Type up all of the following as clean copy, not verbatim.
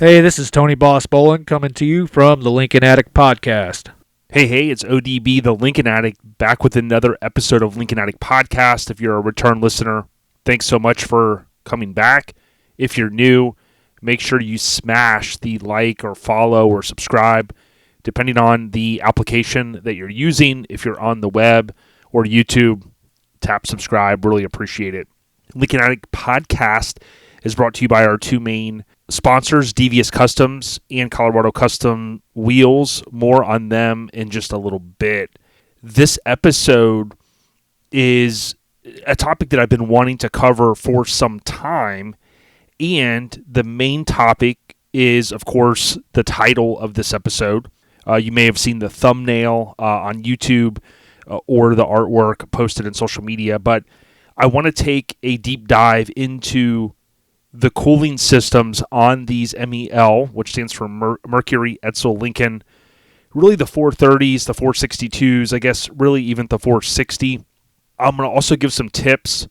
Hey, this is Tony Boss Bolin coming to you from the Lincoln Addict Podcast. Hey, it's ODB, the Lincoln Addict, back with another episode of Lincoln Addict Podcast. If you're a return listener, thanks so much for coming back. If you're new, make sure you smash the like or follow or subscribe, depending on the application that you're using. If you're on the web or YouTube, tap subscribe. Really appreciate it. Lincoln Addict Podcast is brought to you by our two main sponsors, Devious Customs and Colorado Custom Wheels. More on them in just a little bit. This episode is a topic that I've been wanting to cover for some time, and the main topic is, of course, the title of this episode. You may have seen the thumbnail on YouTube or the artwork posted in social media, but I want to take a deep dive into the cooling systems on these MEL, which stands for Mercury, Edsel, Lincoln, really the 430s, the 462s, I guess really even the 460. I'm going to also give some tips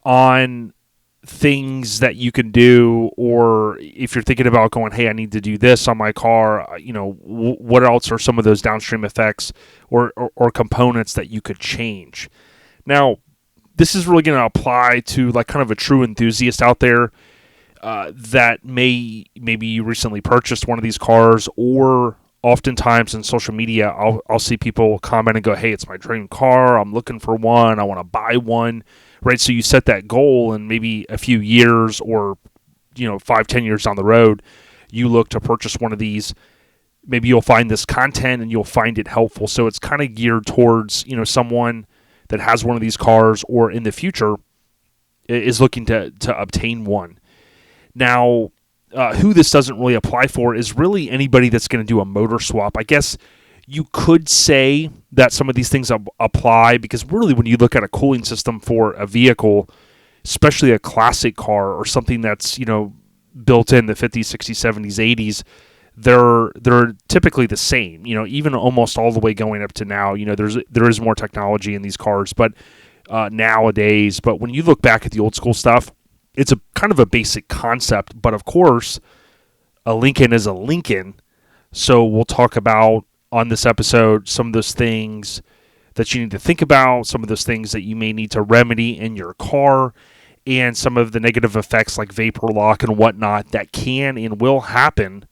on things that you can do, or if you're thinking about going, hey, I need to do this on my car, what else are some of those downstream effects or components that you could change. Now, this is really going to apply to like kind of a true enthusiast out there that maybe you recently purchased one of these cars, or oftentimes in social media, I'll see people comment and go, hey, it's my dream car. I'm looking for one. I want to buy one, right? So you set that goal, and maybe a few years or 5-10 years down the road, you look to purchase one of these. Maybe you'll find this content and you'll find it helpful. So it's kind of geared towards someone that has one of these cars, or in the future is looking to obtain one. Now, who this doesn't really apply for is really anybody that's going to do a motor swap. I guess you could say that some of these things apply, because really when you look at a cooling system for a vehicle, especially a classic car or something that's built in the 50s, 60s, 70s, 80s, they're typically the same, even almost all the way going up to now. There is more technology in these cars, but nowadays. But when you look back at the old school stuff, it's a kind of a basic concept. But of course, a Lincoln is a Lincoln. So we'll talk about on this episode some of those things that you need to think about, some of those things that you may need to remedy in your car, and some of the negative effects like vapor lock and whatnot that can and will happen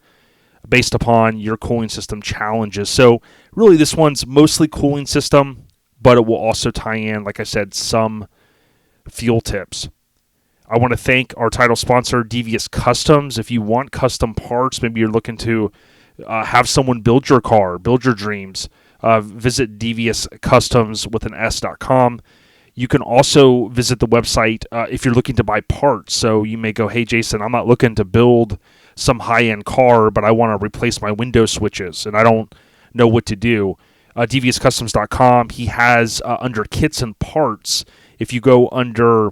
based upon your cooling system challenges. So really this one's mostly cooling system, but it will also tie in, like I said, some fuel tips. I want to thank our title sponsor, Devious Customs. If you want custom parts, maybe you're looking to have someone build your car, build your dreams, visit Devious Customs with an S.com. You can also visit the website if you're looking to buy parts. So you may go, hey, Jason, I'm not looking to build some high-end car, but I want to replace my window switches, and I don't know what to do. DeviousCustoms.com, he has under kits and parts, if you go under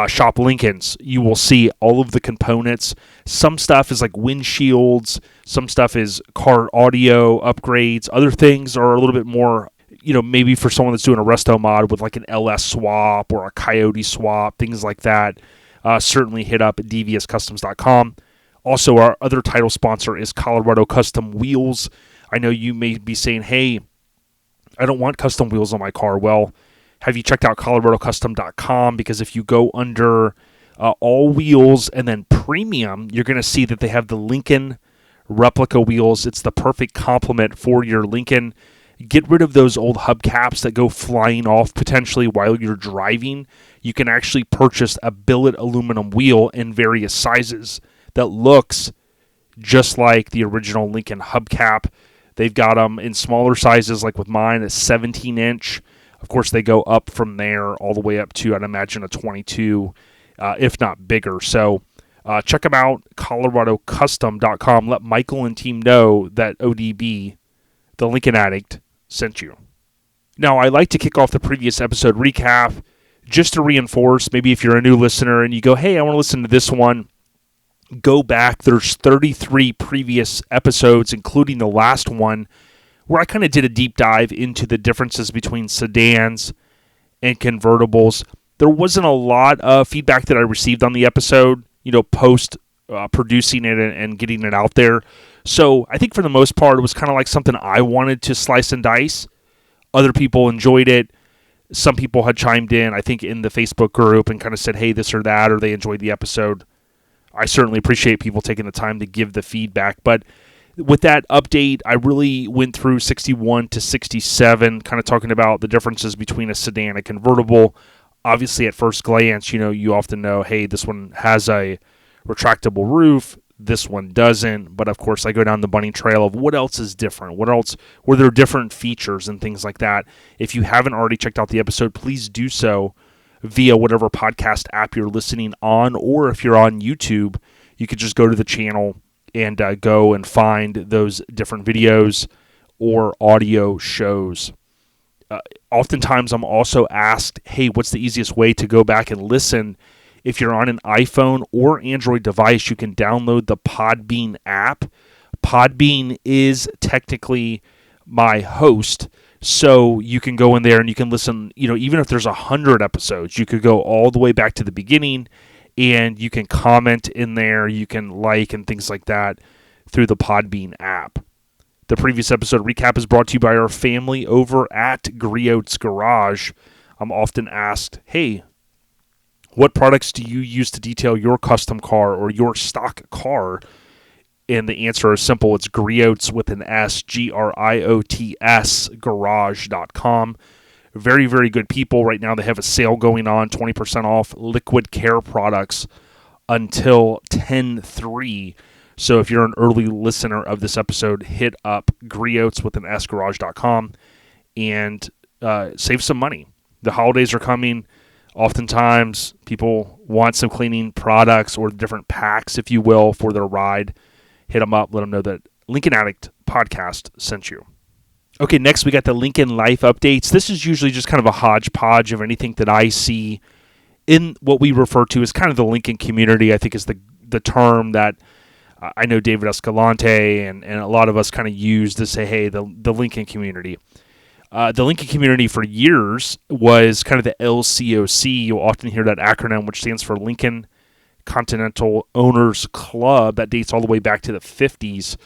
Shop Lincolns, you will see all of the components. Some stuff is like windshields, some stuff is car audio upgrades, other things are a little bit more, maybe for someone that's doing a resto mod with like an LS swap or a Coyote swap, things like that. Certainly hit up at DeviousCustoms.com. Also, our other title sponsor is Colorado Custom Wheels. I know you may be saying, hey, I don't want custom wheels on my car. Well, have you checked out ColoradoCustom.com? Because if you go under all wheels and then premium, you're going to see that they have the Lincoln replica wheels. It's the perfect complement for your Lincoln. Get rid of those old hubcaps that go flying off potentially while you're driving. You can actually purchase a billet aluminum wheel in various sizes that looks just like the original Lincoln hubcap. They've got them in smaller sizes, like with mine, a 17-inch. Of course, they go up from there all the way up to, I'd imagine, a 22, if not bigger. So check them out, ColoradoCustom.com. Let Michael and team know that ODB, the Lincoln Addict, sent you. Now, I like to kick off the previous episode recap just to reinforce, maybe if you're a new listener and you go, hey, I want to listen to this one, go back. There's 33 previous episodes, including the last one, where I kind of did a deep dive into the differences between sedans and convertibles. There wasn't a lot of feedback that I received on the episode, post producing it and getting it out there. So I think for the most part, it was kind of like something I wanted to slice and dice. Other people enjoyed it. Some people had chimed in, I think, in the Facebook group and kind of said, hey, this or that, or they enjoyed the episode. I certainly appreciate people taking the time to give the feedback. But with that update, I really went through 61 to 67, kind of talking about the differences between a sedan and a convertible. Obviously, at first glance, you often know, hey, this one has a retractable roof, this one doesn't. But of course, I go down the bunny trail of what else is different. What else were there different features and things like that? If you haven't already checked out the episode, please do so via whatever podcast app you're listening on, or if you're on YouTube, you could just go to the channel and go and find those different videos or audio shows. Oftentimes, I'm also asked, hey, what's the easiest way to go back and listen? If you're on an iPhone or Android device, you can download the Podbean app. Podbean is technically my host, so you can go in there and you can listen, even if there's 100 episodes, you could go all the way back to the beginning, and you can comment in there, you can like and things like that through the Podbean app. The previous episode recap is brought to you by our family over at Griot's Garage. I'm often asked, hey, what products do you use to detail your custom car or your stock car? And the answer is simple. It's Griots with an S, Griots, garage.com. Very, very good people. Right now they have a sale going on, 20% off liquid care products until 10/3. So if you're an early listener of this episode, hit up Griots with an S, garage.com and save some money. The holidays are coming. Oftentimes, people want some cleaning products or different packs, if you will, for their ride. Hit them up. Let them know that Lincoln Addict Podcast sent you. Okay, next we got the Lincoln Life Updates. This is usually just kind of a hodgepodge of anything that I see in what we refer to as kind of the Lincoln community. I think is the term that I know David Escalante and a lot of us kind of use to say, hey, the Lincoln community. The Lincoln community for years was kind of the LCOC. You'll often hear that acronym, which stands for Lincoln Continental Owners Club. That dates all the way back to the 50s.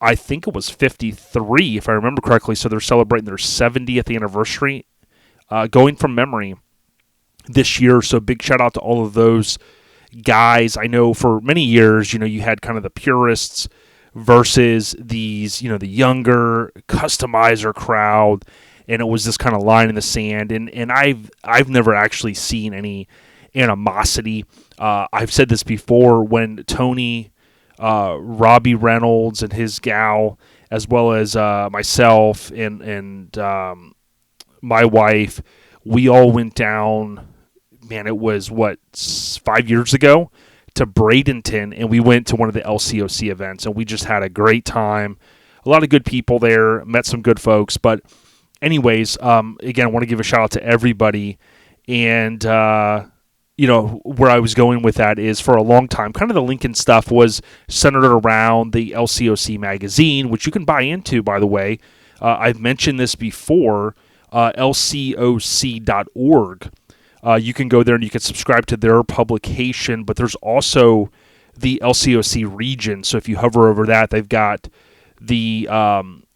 I think it was 53, if I remember correctly. So they're celebrating their 70th anniversary, going from memory this year. So big shout out to all of those guys. I know for many years, you had kind of the purists versus these, the younger customizer crowd, and it was this kind of line in the sand. And I've never actually seen any animosity. I've said this before when Tony, Robbie Reynolds and his gal, as well as myself and my wife, we all went down. Man, it was 5 years ago to Bradenton, and we went to one of the LCOC events, and we just had a great time. A lot of good people there, met some good folks. But anyways, again, I want to give a shout out to everybody. And where I was going with that is for a long time, kind of the Lincoln stuff was centered around the LCOC magazine, which you can buy into, by the way. I've mentioned this before, lcoc.org. You can go there and you can subscribe to their publication, but there's also the LCOC region. So if you hover over that, they've got the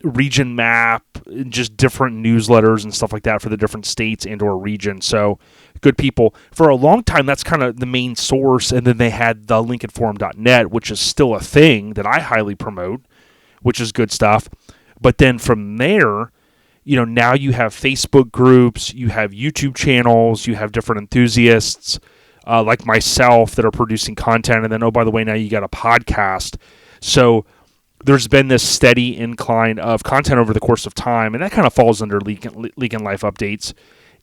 region map, just different newsletters and stuff like that for the different states and or regions. So good people. For a long time, that's kind of the main source. And then they had the lincolnforum.net, which is still a thing that I highly promote, which is good stuff. But then from there, now you have Facebook groups, you have YouTube channels, you have different enthusiasts like myself that are producing content. And then, oh, by the way, now you got a podcast. So there's been this steady incline of content over the course of time, and that kind of falls under Lincoln Life Updates.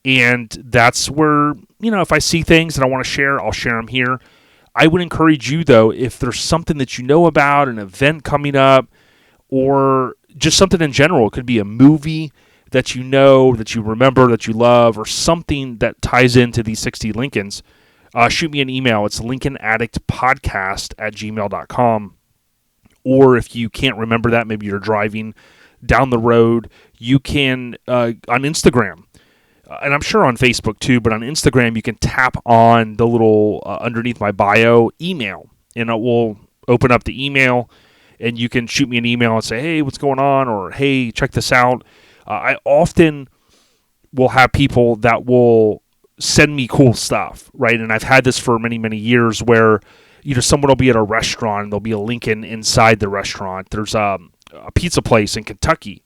And that's where, if I see things that I want to share, I'll share them here. I would encourage you, though, if there's something that you know about, an event coming up, or just something in general, it could be a movie that you know, that you remember, that you love, or something that ties into these 60 Lincolns, shoot me an email. It's lincolnaddictpodcast@gmail.com. Or if you can't remember that, maybe you're driving down the road, you can, on Instagram, and I'm sure on Facebook too, but on Instagram, you can tap on the little, underneath my bio, email. and it will open up the email, and you can shoot me an email and say, hey, what's going on? Or, hey, check this out. I often will have people that will send me cool stuff, right? And I've had this for many, many years where, someone will be at a restaurant and there'll be a Lincoln inside the restaurant. There's a pizza place in Kentucky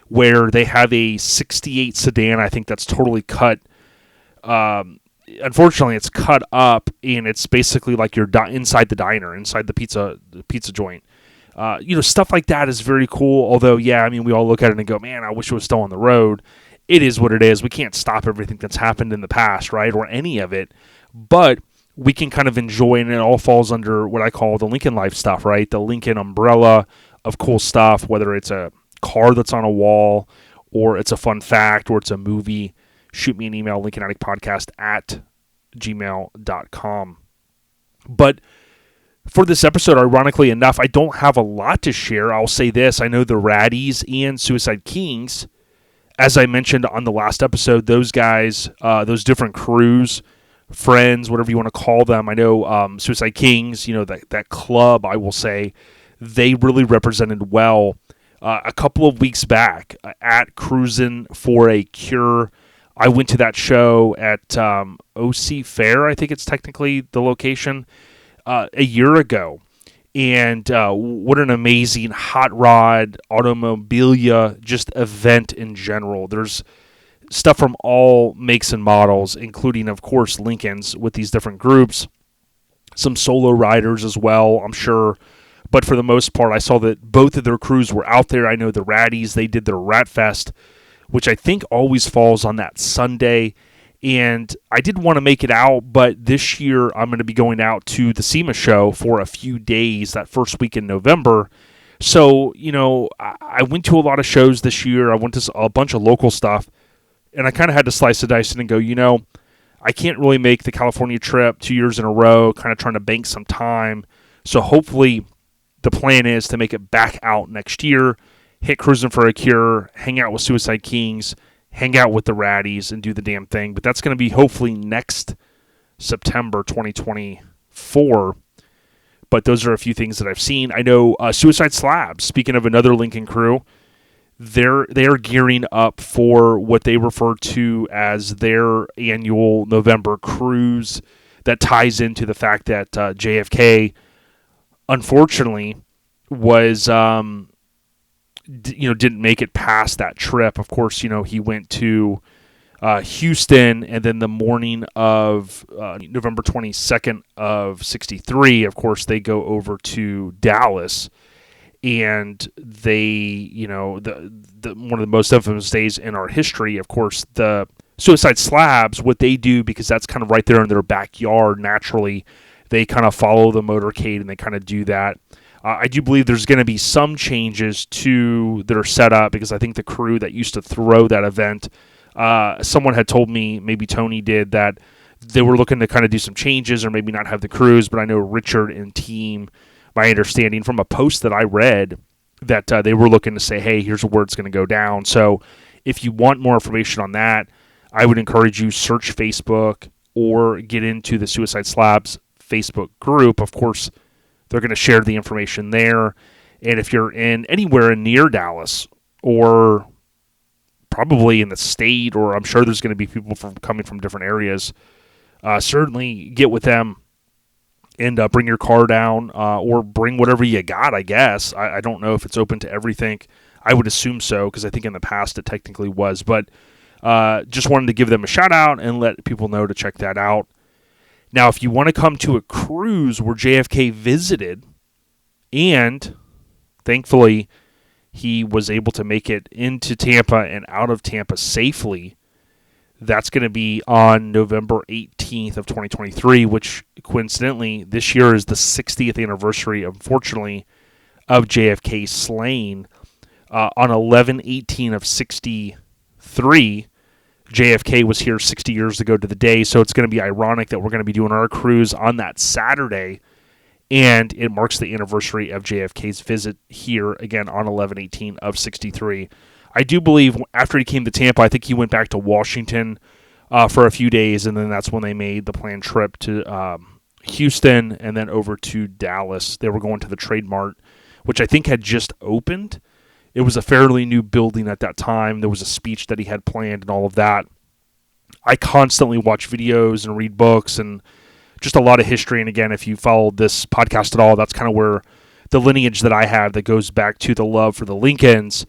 where they have a 68 sedan. I think that's totally cut. Unfortunately, it's cut up, and it's basically like you're inside the diner, inside the pizza joint. Stuff like that is very cool. Although, we all look at it and go, man, I wish it was still on the road. It is what it is. We can't stop everything that's happened in the past, right, or any of it. But we can kind of enjoy, and it all falls under what I call the Lincoln life stuff, right? The Lincoln umbrella of cool stuff, whether it's a car that's on a wall, or it's a fun fact, or it's a movie. Shoot me an email, Lincoln Addict Podcast at gmail.com. But for this episode, ironically enough, I don't have a lot to share. I'll say this. I know the Raddies and Suicide Kings, as I mentioned on the last episode, those guys, those different crews, friends, whatever you want to call them. I know Suicide Kings, that club, I will say, they really represented well a couple of weeks back at Cruisin' for a Cure. I went to that show at OC Fair, I think it's technically the location, a year ago. And what an amazing hot rod, automobilia, just event in general. There's stuff from all makes and models, including, of course, Lincolns with these different groups. Some solo riders as well, I'm sure. But for the most part, I saw that both of their crews were out there. I know the Raddies, they did their Rat Fest, which I think always falls on that Sunday. And I did want to make it out, but this year I'm going to be going out to the SEMA show for a few days, that first week in November. So, I went to a lot of shows this year. I went to a bunch of local stuff, and I kind of had to slice the dice and go, I can't really make the California trip 2 years in a row, kind of trying to bank some time. So hopefully the plan is to make it back out next year, hit Cruisin' for a Cure, hang out with Suicide Kings, hang out with the Raddies, and do the damn thing. But that's going to be hopefully next September 2024. But those are a few things that I've seen. I know Suicide Slabs, speaking of another Lincoln crew, they are gearing up for what they refer to as their annual November cruise that ties into the fact that JFK, unfortunately, was didn't make it past that trip. Of course, he went to Houston, and then the morning of November 22nd of 63, of course, they go over to Dallas, and they, the one of the most infamous days in our history, of course, the Suicide Slabs, what they do, because that's kind of right there in their backyard, naturally, they kind of follow the motorcade, and they kind of do that. I do believe there's going to be some changes to their setup, because I think the crew that used to throw that event, someone had told me, maybe Tony did, that they were looking to kind of do some changes or maybe not have the crews. But I know Richard and team, my understanding from a post that I read, that they were looking to say, hey, here's where it's going to go down. So if you want more information on that, I would encourage you search Facebook or get into the Suicide Slabs Facebook group. Of course, they're going to share the information there. And if you're anywhere near Dallas, or probably in the state, or I'm sure there's going to be people coming from different areas, certainly get with them and bring your car down, or bring whatever you got, I guess. I don't know if it's open to everything. I would assume so, because I think in the past it technically was. But just wanted to give them a shout out and let people know to check that out. Now, if you want to come to a cruise where JFK visited, and thankfully he was able to make it into Tampa and out of Tampa safely, that's going to be on November 18th of 2023, which coincidentally this year is the 60th anniversary, unfortunately, of JFK slaying. On 11/18 of 63, JFK was here 60 years ago to the day, so it's going to be ironic that we're going to be doing our cruise on that Saturday, and it marks the anniversary of JFK's visit here, again, on 11/18 of 63. I do believe after he came to Tampa, I think he went back to Washington for a few days, and then that's when they made the planned trip to Houston, and then over to Dallas. They were going to the Trade Mart, which I think had just opened. It was a fairly new building at that time. There was a speech that he had planned and all of that. I constantly watch videos and read books and just a lot of history. And again, if you followed this podcast at all, that's kind of where the lineage that I have that goes back to the love for the Lincolns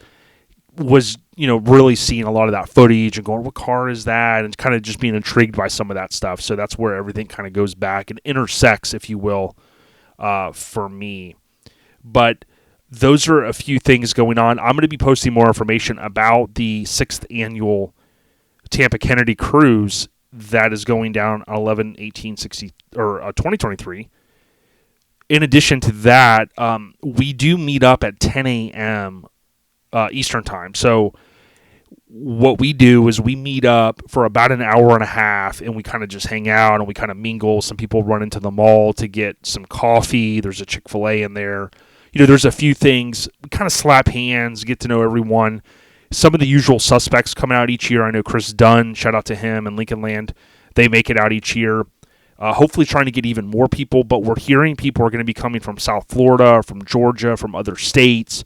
was, really seeing a lot of that footage and going, what car is that? And kind of just being intrigued by some of that stuff. So that's where everything kind of goes back and intersects, if you will, for me. But those are a few things going on. I'm going to be posting more information about the 6th annual Tampa Kennedy Cruise that is going down on 2023. In addition to that, we do meet up at 10 a.m. Eastern time. So what we do is we meet up for about an hour and a half, and we kind of just hang out and we kind of mingle. Some people run into the mall to get some coffee. There's a Chick-fil-A in there. There's a few things. We kind of slap hands, get to know everyone. Some of the usual suspects come out each year. I know Chris Dunn, shout out to him, and Lincoln Land. They make it out each year. Hopefully trying to get even more people, but we're hearing people are going to be coming from South Florida, from Georgia, from other states.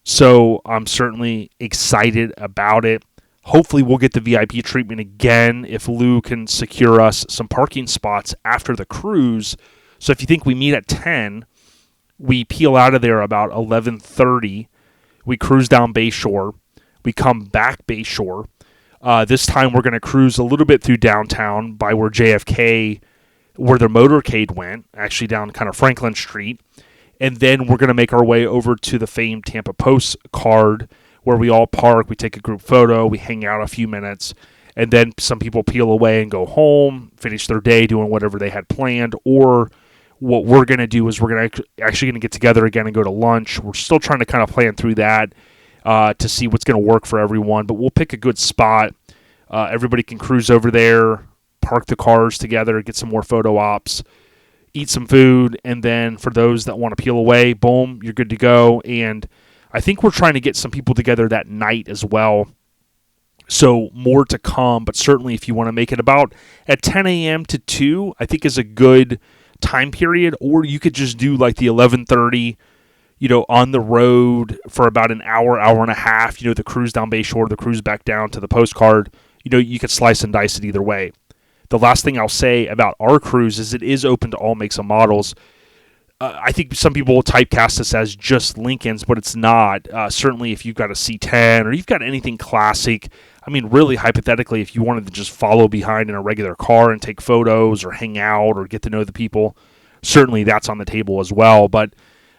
So I'm certainly excited about it. Hopefully we'll get the VIP treatment again if Lou can secure us some parking spots after the cruise. So if you think we meet at 10, we peel out of there about 11:30. We cruise down Bayshore. We come back Bayshore. This time we're going to cruise a little bit through downtown by where JFK, where the motorcade went, actually down kind of Franklin Street. And then we're going to make our way over to the famed Tampa Postcard, where we all park. We take a group photo. We hang out a few minutes. And then some people peel away and go home, finish their day doing whatever they had planned. Or what we're going to do is we're actually going to get together again and go to lunch. We're still trying to kind of plan through that to see what's going to work for everyone. But we'll pick a good spot. Everybody can cruise over there, park the cars together, get some more photo ops, eat some food, and then for those that want to peel away, boom, you're good to go. And I think we're trying to get some people together that night as well. So more to come, but certainly if you want to make it about at 10 a.m. to 2, I think is a good time period. Or you could just do like the 11:30, on the road for about an hour, hour and a half, the cruise down Bayshore, the cruise back down to the Postcard. You could slice and dice it either way. The last thing I'll say about our cruise is it is open to all makes and models. I think some people will typecast this as just Lincolns, but it's not. Certainly if you've got a C10 or you've got anything classic, really hypothetically, if you wanted to just follow behind in a regular car and take photos or hang out or get to know the people, certainly that's on the table as well. But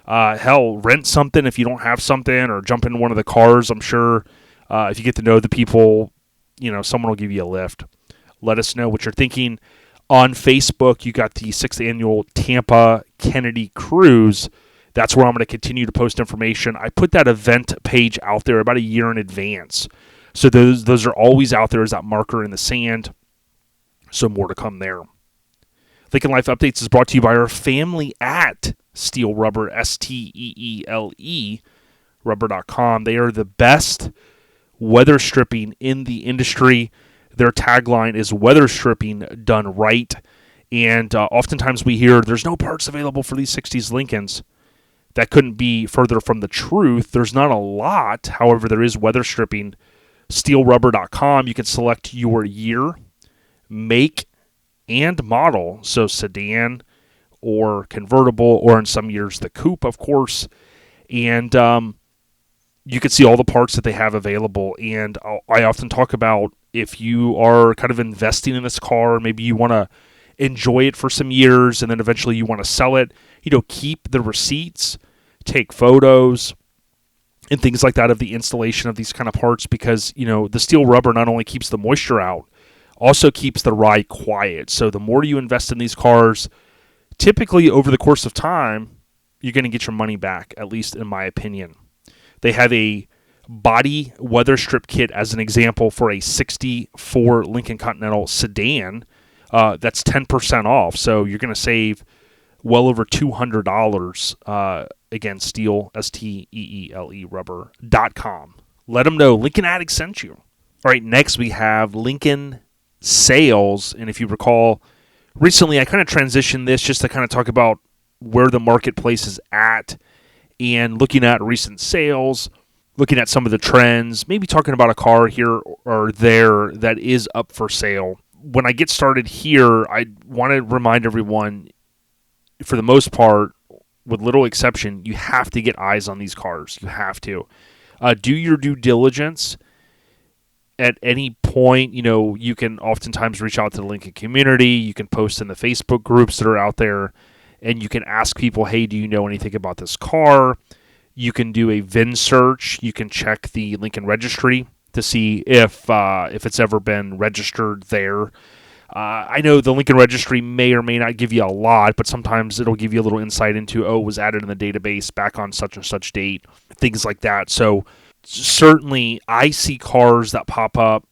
rent something if you don't have something, or jump in one of the cars. I'm sure if you get to know the people, someone will give you a lift. Let us know what you're thinking. On Facebook, you got the 6th annual Tampa Kennedy Cruise. That's where I'm going to continue to post information. I put that event page out there about a year in advance. So those are always out there as that marker in the sand. So more to come there. Lincoln Life Updates is brought to you by our family at Steel Rubber, STEELE, rubber.com. They are the best weather stripping in the industry. Their tagline is weather stripping done right. And oftentimes we hear there's no parts available for these 60s Lincolns. That couldn't be further from the truth. There's not a lot. However, there is weather stripping. SteelRubber.com. You can select your year, make, and model. So sedan or convertible, or in some years the coupe, of course. And you can see all the parts that they have available. And I often talk about if you are kind of investing in this car, maybe you want to enjoy it for some years and then eventually you want to sell it, keep the receipts, take photos and things like that of the installation of these kind of parts, because, the steel rubber not only keeps the moisture out, also keeps the ride quiet. So the more you invest in these cars, typically over the course of time, you're going to get your money back, at least in my opinion. They have a body weather strip kit as an example for a 64 Lincoln Continental sedan. That's 10% off. So you're going to save well over $200. Again, Steel, STEELE rubber.com. Let them know Lincoln Addict sent you. All right, next we have Lincoln Sales. And if you recall, recently I kind of transitioned this just to kind of talk about where the marketplace is at and looking at recent sales, looking at some of the trends, maybe talking about a car here or there that is up for sale. When I get started here, I want to remind everyone, for the most part, with little exception, you have to get eyes on these cars. You have to. Do your due diligence. At any point, you can oftentimes reach out to the Lincoln community. You can post in the Facebook groups that are out there, and you can ask people, hey, do you know anything about this car? You can do a VIN search. You can check the Lincoln registry to see if it's ever been registered there. I know the Lincoln registry may or may not give you a lot, but sometimes it'll give you a little insight into, it was added in the database back on such and such date, things like that. So certainly I see cars that pop up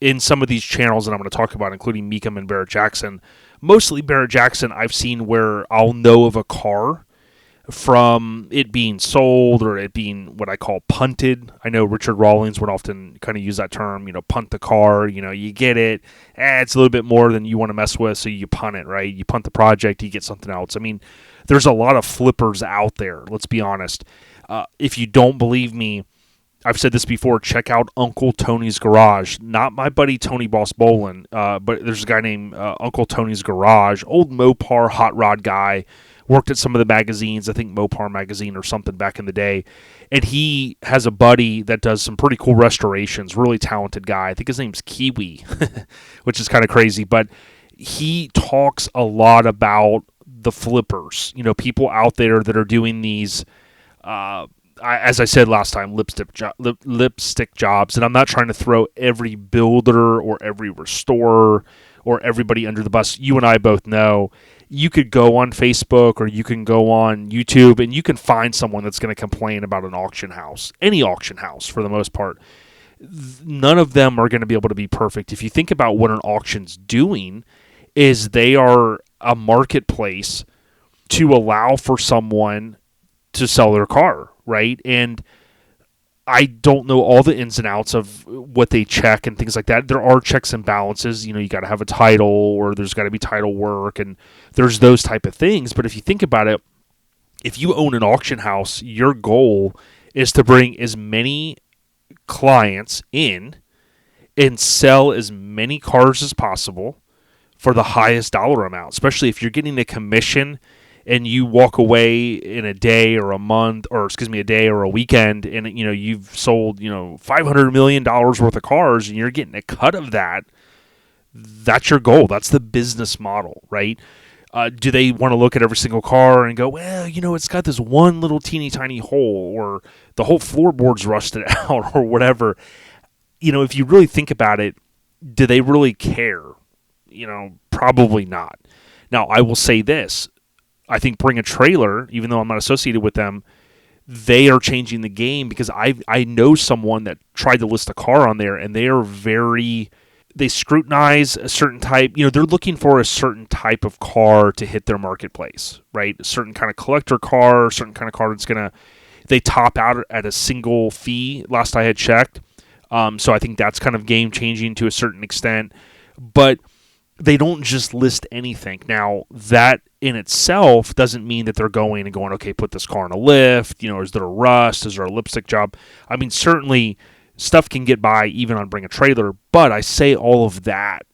in some of these channels that I'm going to talk about, including Meekum and Barrett Jackson. Mostly Barrett Jackson, I've seen where I'll know of a car from it being sold or it being what I call punted. I know Richard Rawlings would often kind of use that term, punt the car. You get it. It's a little bit more than you want to mess with, so you punt it, right? You punt the project, you get something else. I mean, there's a lot of flippers out there, let's be honest. If you don't believe me, I've said this before, check out Uncle Tony's Garage. Not my buddy Tony Boss Bolin, but there's a guy named Uncle Tony's Garage, old Mopar hot rod guy. Worked at some of the magazines, I think Mopar magazine or something back in the day. And he has a buddy that does some pretty cool restorations, really talented guy. I think his name's Kiwi, which is kind of crazy. But he talks a lot about the flippers, people out there that are doing these, as I said last time, lipstick jobs. And I'm not trying to throw every builder or every restorer or everybody under the bus. You and I both know you could go on Facebook or you can go on YouTube and you can find someone that's going to complain about an auction house, any auction house for the most part. None of them are going to be able to be perfect. If you think about what an auction's doing, is they are a marketplace to allow for someone to sell their car, right? And I don't know all the ins and outs of what they check and things like that. There are checks and balances. You got to have a title, or there's got to be title work, and there's those type of things. But if you think about it, if you own an auction house, your goal is to bring as many clients in and sell as many cars as possible for the highest dollar amount, especially if you're getting a commission and you walk away in a day or a month, or a day or a weekend, and you've sold $500 million worth of cars, and you're getting a cut of that. That's your goal. That's the business model, right? Do they want to look at every single car and go, well, it's got this one little teeny tiny hole, or the whole floorboard's rusted out, or whatever? If you really think about it, do they really care? Probably not. Now, I will say this. I think Bring a Trailer, even though I'm not associated with them, they are changing the game, because I know someone that tried to list a car on there, and they scrutinize a certain type. They're looking for a certain type of car to hit their marketplace, right? A certain kind of collector car, a certain kind of car they top out at a single fee, last I had checked. So I think that's kind of game changing to a certain extent. But they don't just list anything. Now, that in itself doesn't mean that they're going, okay, put this car in a lift. Is there a rust? Is there a lipstick job? I mean, certainly stuff can get by even on Bring a Trailer, but I say all of that,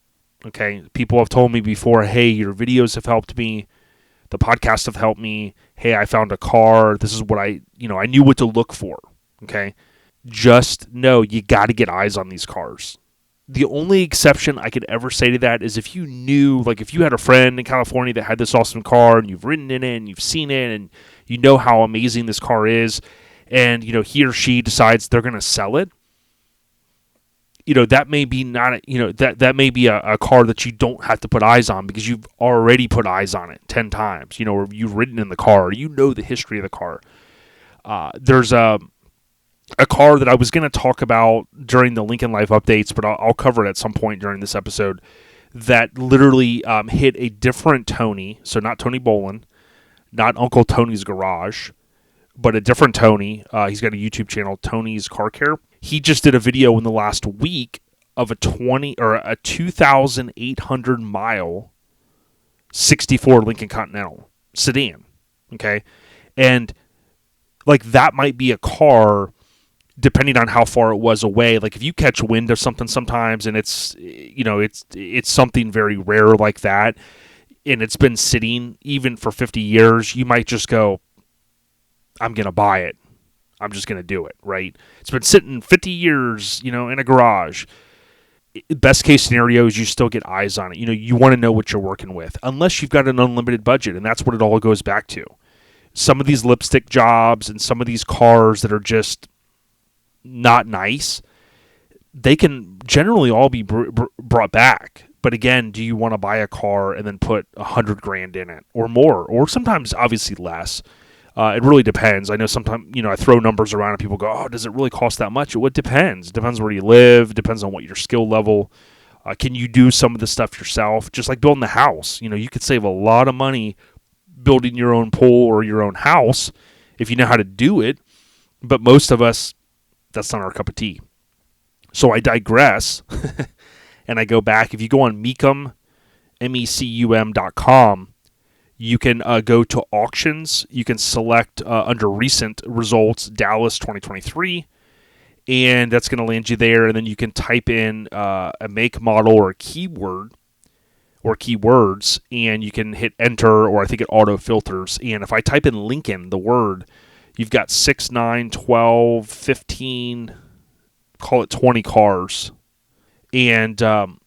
okay? People have told me before, hey, your videos have helped me. The podcasts have helped me. Hey, I found a car. This is what I knew what to look for, okay? Just know you got to get eyes on these cars. The only exception I could ever say to that is if you knew, like if you had a friend in California that had this awesome car and you've ridden in it and you've seen it and you know how amazing this car is, and he or she decides they're going to sell it, that may be not, that may be a car that you don't have to put eyes on because you've already put eyes on it 10 times, or you've ridden in the car, or the history of the car. There's a car that I was going to talk about during the Lincoln Life updates, but I'll cover it at some point during this episode, that literally hit a different Tony, so not Tony Bolin, not Uncle Tony's Garage, but a different Tony. He's got a YouTube channel, Tony's Car Care. He just did a video in the last week of a 2,800 mile '64 Lincoln Continental sedan. Okay. And like that might be a car, depending on how far it was away. Like if you catch wind of something sometimes and it's, it's something very rare like that, and it's been sitting even for 50 years, you might just go, I'm going to buy it. I'm just going to do it, right? It's been sitting 50 years, in a garage. Best case scenario is you still get eyes on it. You want to know what you're working with, unless you've got an unlimited budget, and that's what it all goes back to. Some of these lipstick jobs and some of these cars that are just not nice, they can generally all be brought back. But again, do you want to buy a car and then put $100,000 in it or more, or sometimes obviously less? It really depends. I know sometimes, I throw numbers around and people go, oh, does it really cost that much? Well, it depends. It depends where you live. It depends on what your skill level. Can you do some of the stuff yourself? Just like building the house. You could save a lot of money building your own pool or your own house if you know how to do it. But most of us, that's not our cup of tea. So I digress and I go back. If you go on Mecum, MECUM.com, you can go to auctions. You can select under recent results, Dallas 2023, and that's going to land you there. And then you can type in a make, model, or a keyword or keywords, and you can hit enter, or I think it auto filters. And if I type in Lincoln, the word, you've got 6, 9, 12, 15, call it 20 cars. And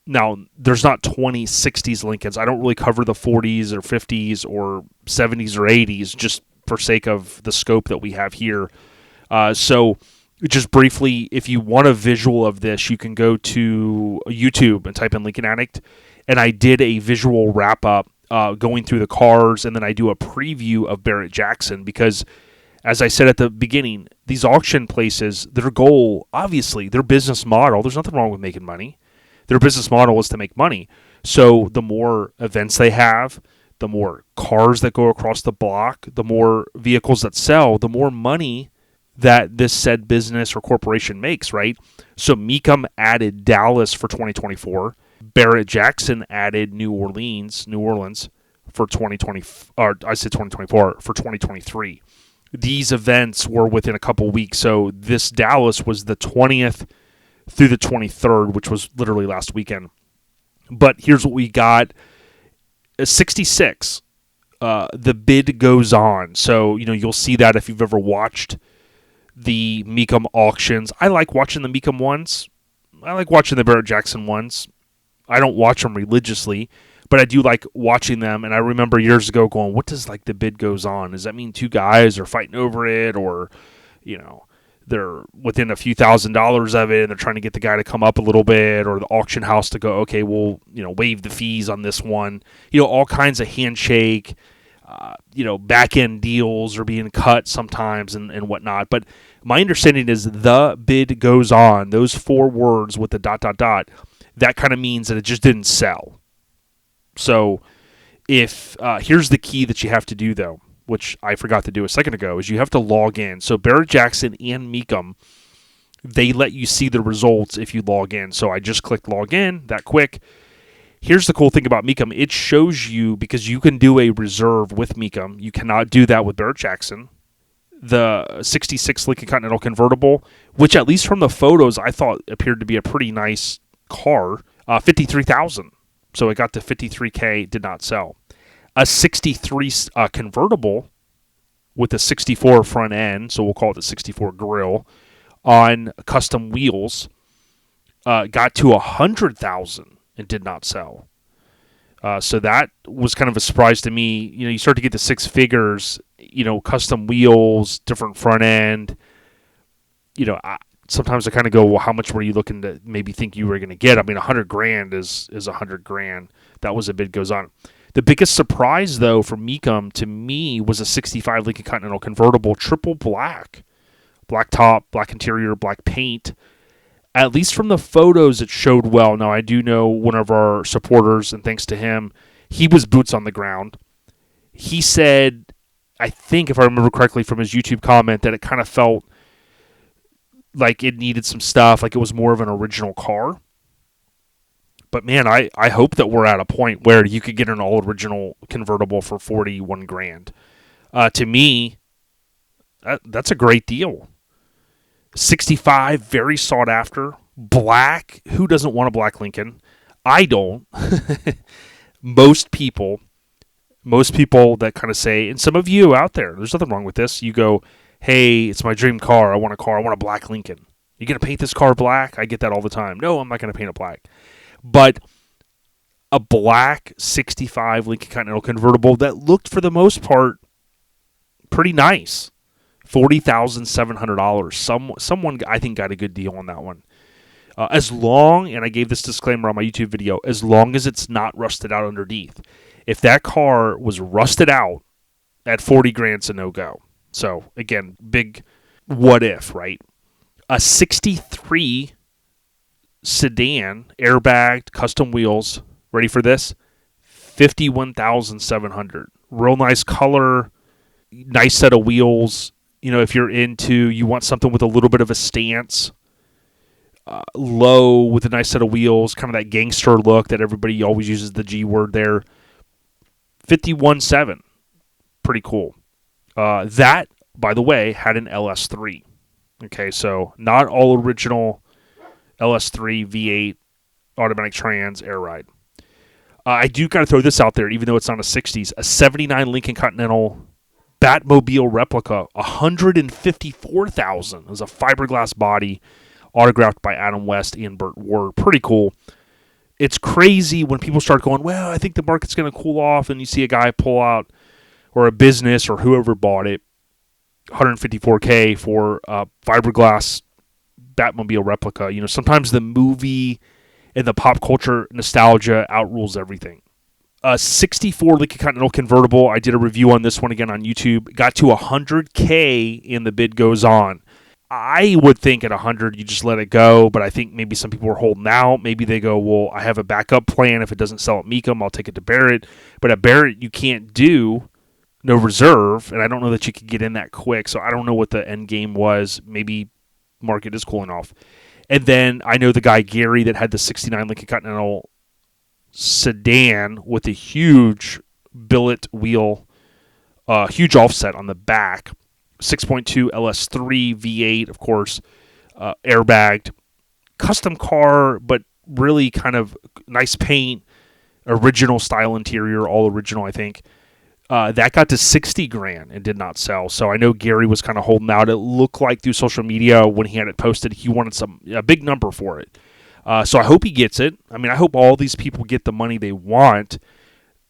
now, there's not 20 60s Lincolns. I don't really cover the 40s or 50s or 70s or 80s, just for sake of the scope that we have here. So just briefly, if you want a visual of this, you can go to YouTube and type in Lincoln Addict. And I did a visual wrap-up going through the cars, and then I do a preview of Barrett Jackson because, as I said at the beginning, these auction places, their goal, obviously, their business model, there's nothing wrong with making money. Their business model is to make money. So the more events they have, the more cars that go across the block, the more vehicles that sell, the more money that this said business or corporation makes, right? So Mecum added Dallas for 2024. Barrett Jackson added New Orleans for 2020, or I said 2024, for 2023. These events were within a couple weeks. So this Dallas was the 20th through the 23rd, which was literally last weekend. But here's what we got. 66. The bid goes on. So, you'll see that if you've ever watched the Mecum auctions. I like watching the Mecum ones. I like watching the Barrett Jackson ones. I don't watch them religiously, but I do like watching them. And I remember years ago going, what does the bid goes on? Does that mean two guys are fighting over it, or, they're within a few $1,000s of it and they're trying to get the guy to come up a little bit, or the auction house to go, okay, we'll, waive the fees on this one. All kinds of handshake, back end deals are being cut sometimes and whatnot. But my understanding is the bid goes on, those 4 words with the ... that kind of means that it just didn't sell. So if here's the key that you have to do, though, which I forgot to do a second ago, is you have to log in. So Barrett Jackson and Mecum, they let you see the results if you log in. So I just clicked log in that quick. Here's the cool thing about Mecum. It shows you, because you can do a reserve with Mecum. You cannot do that with Barrett Jackson. The 66 Lincoln Continental convertible, which at least from the photos I thought appeared to be a pretty nice car, $53,000. So it got to $53K, did not sell. A 63 convertible with a 64 front end, so we'll call it the 64 grill, on custom wheels, got to $100,000 and did not sell. So that was kind of a surprise to me. You start to get to 6 figures, custom wheels, different front end. Sometimes I kind of go, well, how much were you looking to maybe think you were going to get? I mean, $100,000 is $100,000. That was a bid goes on. The biggest surprise, though, for Mecum to me was a 65 Lincoln Continental convertible, triple black. Black top, black interior, black paint. At least from the photos, it showed well. Now, I do know one of our supporters, and thanks to him, he was boots on the ground. He said, I think, if I remember correctly from his YouTube comment, that it kind of felt like it needed some stuff, like it was more of an original car. But man, I hope that we're at a point where you could get an all original convertible for 41 grand. To me, that's a great deal. 65, very sought after. Black, who doesn't want a black Lincoln? I don't. Most people that kind of say, and some of you out there, there's nothing wrong with this. You go, hey, it's my dream car. I want a black Lincoln. You going to paint this car black? I get that all the time. No, I'm not going to paint it black. But a black 65 Lincoln Continental convertible that looked, for the most part, pretty nice. $40,700. Someone, I think, got a good deal on that one. As long, and I gave this disclaimer on my YouTube video, as long as it's not rusted out underneath. If that car was rusted out at 40 grand, it's a no-go. So, again, big what if, right? A 63 sedan, airbagged, custom wheels. Ready for this? $51,700. Real nice color, nice set of wheels. You know, if you want something with a little bit of a stance, low with a nice set of wheels, kind of that gangster look that everybody always uses the G word there. 51.7, pretty cool. That, by the way, had an LS3. Okay, so not all original LS3 V8 automatic trans air ride. I do got to throw this out there, even though it's not a 60s, a 79 Lincoln Continental Batmobile replica, $154,000. It was a fiberglass body, autographed by Adam West and Burt Ward. Pretty cool. It's crazy when people start going, well, I think the market's going to cool off, and you see a guy pull out, or a business or whoever bought it, $154K for a fiberglass Batmobile replica. You know, sometimes the movie and the pop culture nostalgia outrules everything. 64 Lincoln Continental convertible. I did a review on this one again on YouTube. Got to $100K and the bid goes on. I would think at 100 you just let it go, but I think maybe some people are holding out. Maybe they go, well, I have a backup plan. If it doesn't sell at Mecum, I'll take it to Barrett. But at Barrett, you can't do no reserve, and I don't know that you could get in that quick. So I don't know what the end game was. Maybe market is cooling off. And then I know the guy Gary that had the 69 Lincoln Continental sedan with a huge billet wheel, huge offset on the back, 6.2 LS3 V8, of course, airbagged, custom car, but really kind of nice paint, original style interior, all original, I think. That got to 60 grand and did not sell. So I know Gary was kind of holding out. It looked like through social media when he had it posted, he wanted a big number for it. So I hope he gets it. I mean, I hope all these people get the money they want.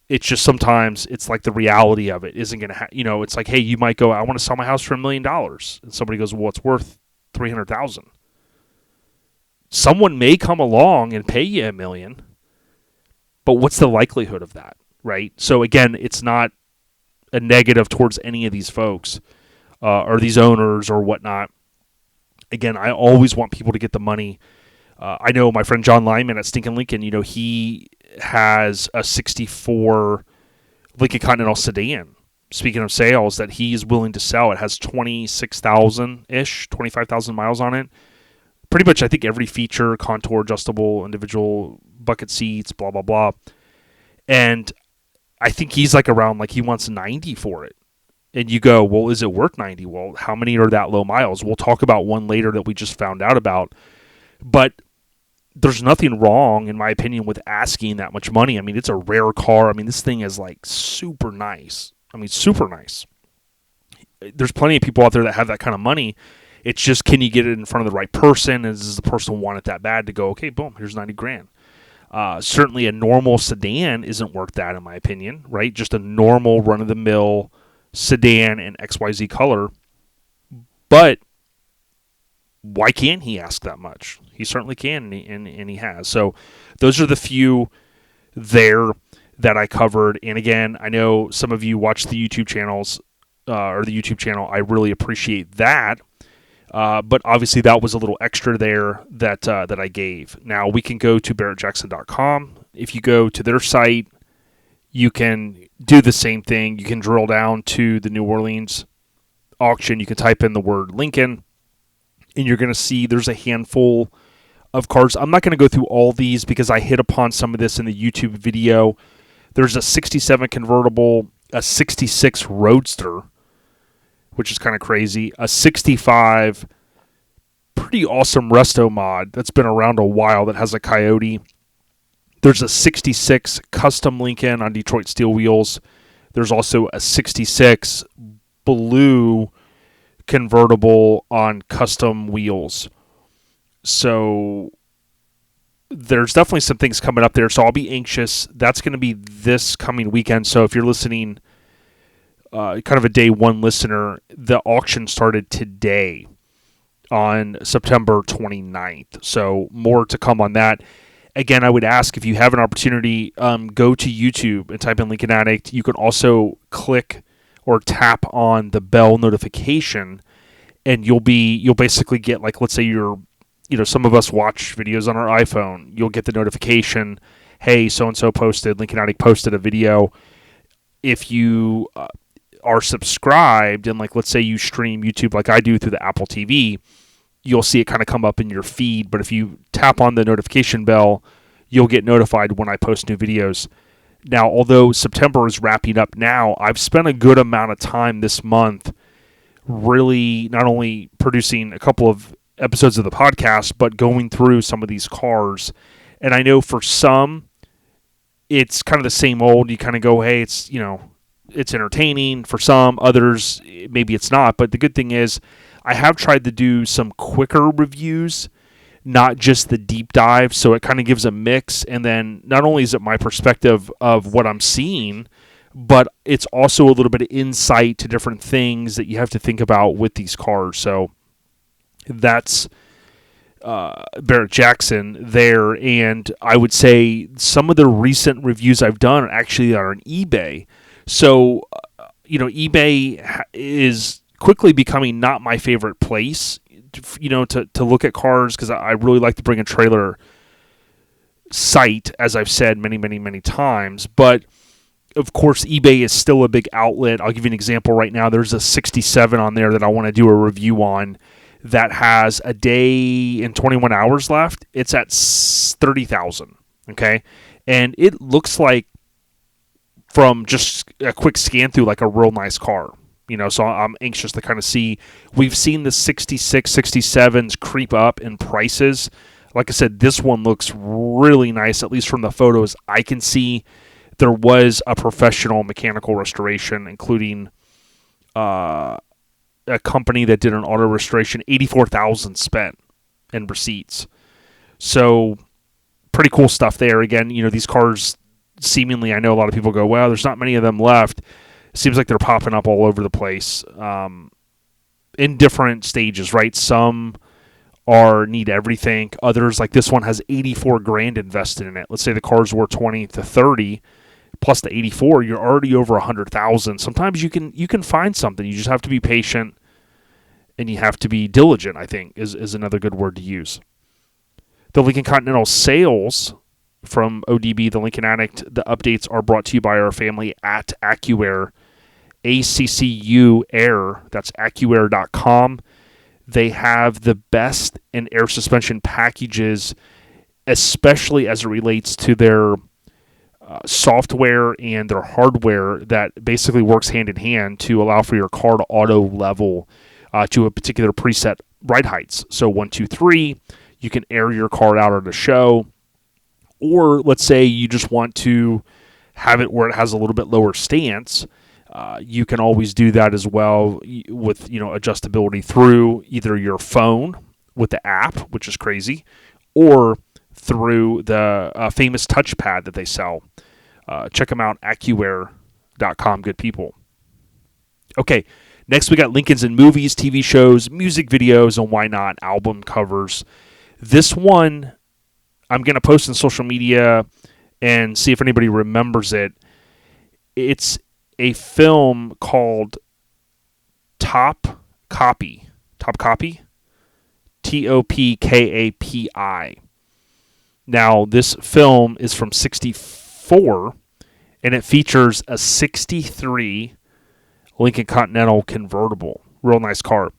It's just sometimes it's like the reality of it isn't going to it's like, hey, you might go, I want to sell my house for $1 million. And somebody goes, well, it's worth $300,000. Someone may come along and pay you $1 million, but what's the likelihood of that, right? So again, it's not a negative towards any of these folks or these owners or whatnot. Again, I always want people to get the money. I know my friend John Lyman at Stinkin' Lincoln, he has a 64 Lincoln Continental sedan. Speaking of sales, that he's willing to sell. It has 26,000-ish, 25,000 miles on it. Pretty much, I think, every feature, contour, adjustable, individual bucket seats, blah, blah, blah. And I think he's he wants 90 for it. And you go, well, is it worth 90? Well, how many are that low miles? We'll talk about one later that we just found out about. But there's nothing wrong, in my opinion, with asking that much money. I mean, it's a rare car. I mean, this thing is super nice. I mean, super nice. There's plenty of people out there that have that kind of money. It's just, can you get it in front of the right person? Does the person want it that bad to go, okay, boom, here's 90 grand. Certainly a normal sedan isn't worth that, in my opinion, right? Just a normal run-of-the-mill sedan in XYZ color. But why can't he ask that much? He certainly can, and he has. So those are the few there that I covered. And again, I know some of you watch the YouTube channels or the YouTube channel. I really appreciate that. But obviously that was a little extra there that I gave. Now we can go to barrettjackson.com. If you go to their site, you can do the same thing. You can drill down to the New Orleans auction. You can type in the word Lincoln, and you're going to see there's a handful of cars. I'm not going to go through all these because I hit upon some of this in the YouTube video. There's a 67 convertible, a 66 Roadster, which is kind of crazy, a 65 pretty awesome resto mod that's been around a while that has a Coyote. There's a 66 custom Lincoln on Detroit steel wheels. There's also a 66 blue convertible on custom wheels. So there's definitely some things coming up there. So I'll be anxious. That's going to be this coming weekend. So if you're listening, kind of a day one listener, the auction started today on September 29th. So more to come on that. Again, I would ask if you have an opportunity, go to YouTube and type in Lincoln Addict. You can also click or tap on the bell notification, and you'll basically get, like, let's say some of us watch videos on our iPhone. You'll get the notification, hey, so-and-so posted, Lincoln Addict posted a video. If you are subscribed, and, like, let's say you stream YouTube like I do through the Apple TV, you'll see it kind of come up in your feed. But if you tap on the notification bell, you'll get notified when I post new videos. Now, although September is wrapping up now, I've spent a good amount of time this month really not only producing a couple of episodes of the podcast, but going through some of these cars. And I know for some, it's kind of the same old. You kind of go, hey, it's entertaining. For some others, maybe it's not. But the good thing is, I have tried to do some quicker reviews, not just the deep dive, so it kind of gives a mix. And then not only is it my perspective of what I'm seeing, but it's also a little bit of insight to different things that you have to think about with these cars. So that's Barrett Jackson there. And I would say some of the recent reviews I've done are actually on eBay. So, eBay is quickly becoming not my favorite place, to look at cars, because I really like to bring a trailer site, as I've said many, many, many times. But, of course, eBay is still a big outlet. I'll give you an example right now. There's a 67 on there that I want to do a review on that has a day and 21 hours left. It's at 30,000, okay? And it looks like, from just a quick scan through, like a real nice car. So I'm anxious to kind of see. We've seen the 66, 67s creep up in prices. Like I said, this one looks really nice, at least from the photos I can see. There was a professional mechanical restoration, including a company that did an auto restoration, $84,000 spent in receipts. So pretty cool stuff there. Again, these cars, seemingly, I know a lot of people go, well, there's not many of them left. Seems like they're popping up all over the place in different stages, right? Some need everything. Others, like this one, has $84,000 invested in it. Let's say the car's worth 20 to 30 plus the 84, you're already over 100,000. Sometimes you can find something. You just have to be patient and you have to be diligent, I think, is another good word to use. The Lincoln Continental sales from ODB, the Lincoln Addict, the updates are brought to you by our family at AccuAir, ACCU Air. That's AccuAir.com. They have the best in air suspension packages, especially as it relates to their software and their hardware that basically works hand in hand to allow for your car to auto level to a particular preset ride heights. So 1, 2, 3, you can air your car out on a show. Or let's say you just want to have it where it has a little bit lower stance. You can always do that as well with adjustability through either your phone with the app, which is crazy, or through the famous touchpad that they sell. Check them out, AccuAir.com, good people. Okay, next we got Lincolns in movies, TV shows, music videos, and why not, album covers. This one I'm going to post on social media and see if anybody remembers it. It's a film called Top Copy. Topkapi? Topkapi. Now, this film is from 1964, and it features a 1963 Lincoln Continental convertible. Real nice car.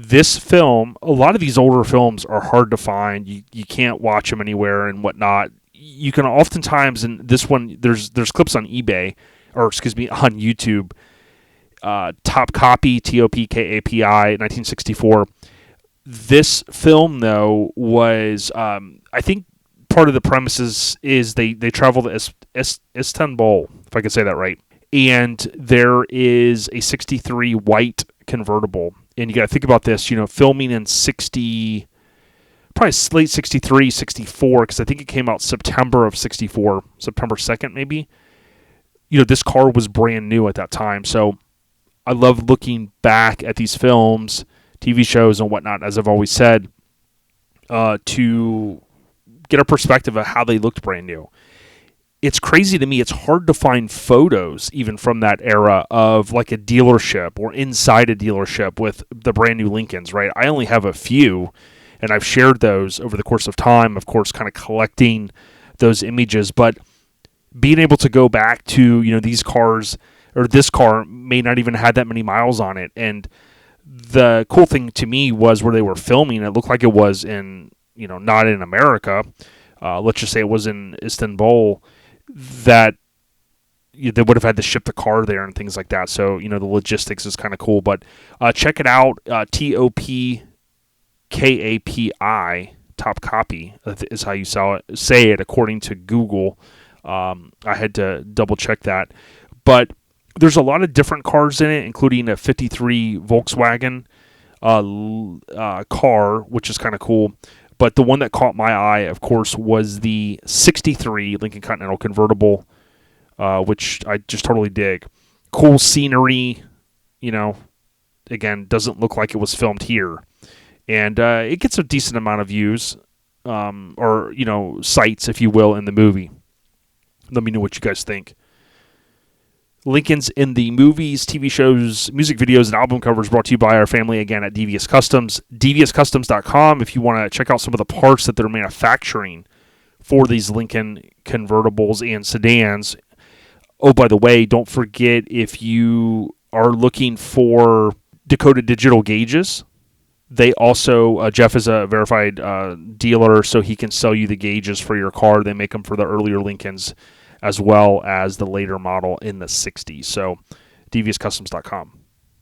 this film, a lot of these older films are hard to find. You can't watch them anywhere and whatnot. You can oftentimes, in this one, there's clips on eBay, or excuse me, on YouTube. Top Copy, TOPKAPI, 1964. This film, though, was, I think part of the premises is they travel to Istanbul, if I can say that right. And there is a 63 white convertible. And you got to think about this, filming in probably late 63, 64, because I think it came out September of 64, September 2nd maybe. This car was brand new at that time. So I love looking back at these films, TV shows, and whatnot, as I've always said, to get a perspective of how they looked brand new. It's crazy to me. It's hard to find photos even from that era of like a dealership or inside a dealership with the brand new Lincolns, right? I only have a few, and I've shared those over the course of time, of course, kind of collecting those images. But being able to go back to, these cars, or this car may not even have that many miles on it. And the cool thing to me was where they were filming, it looked like it was in, not in America. Let's just say it was in Istanbul, that they would have had to ship the car there and things like that. So, the logistics is kind of cool. But check it out. TOPKAPI, Top Copy is how you say it according to Google. I had to double check that. But there's a lot of different cars in it, including a 53 Volkswagen car, which is kind of cool. But the one that caught my eye, of course, was the 63 Lincoln Continental convertible, which I just totally dig. Cool scenery, again, doesn't look like it was filmed here. And it gets a decent amount of views, or, sights, if you will, in the movie. Let me know what you guys think. Lincolns in the movies, TV shows, music videos, and album covers brought to you by our family again at Devious Customs. DeviousCustoms.com if you want to check out some of the parts that they're manufacturing for these Lincoln convertibles and sedans. Oh, by the way, don't forget, if you are looking for Dakota Digital gauges, they also, Jeff is a verified dealer, so he can sell you the gauges for your car. They make them for the earlier Lincolns, as well as the later model in the 60s. So, DeviousCustoms.com.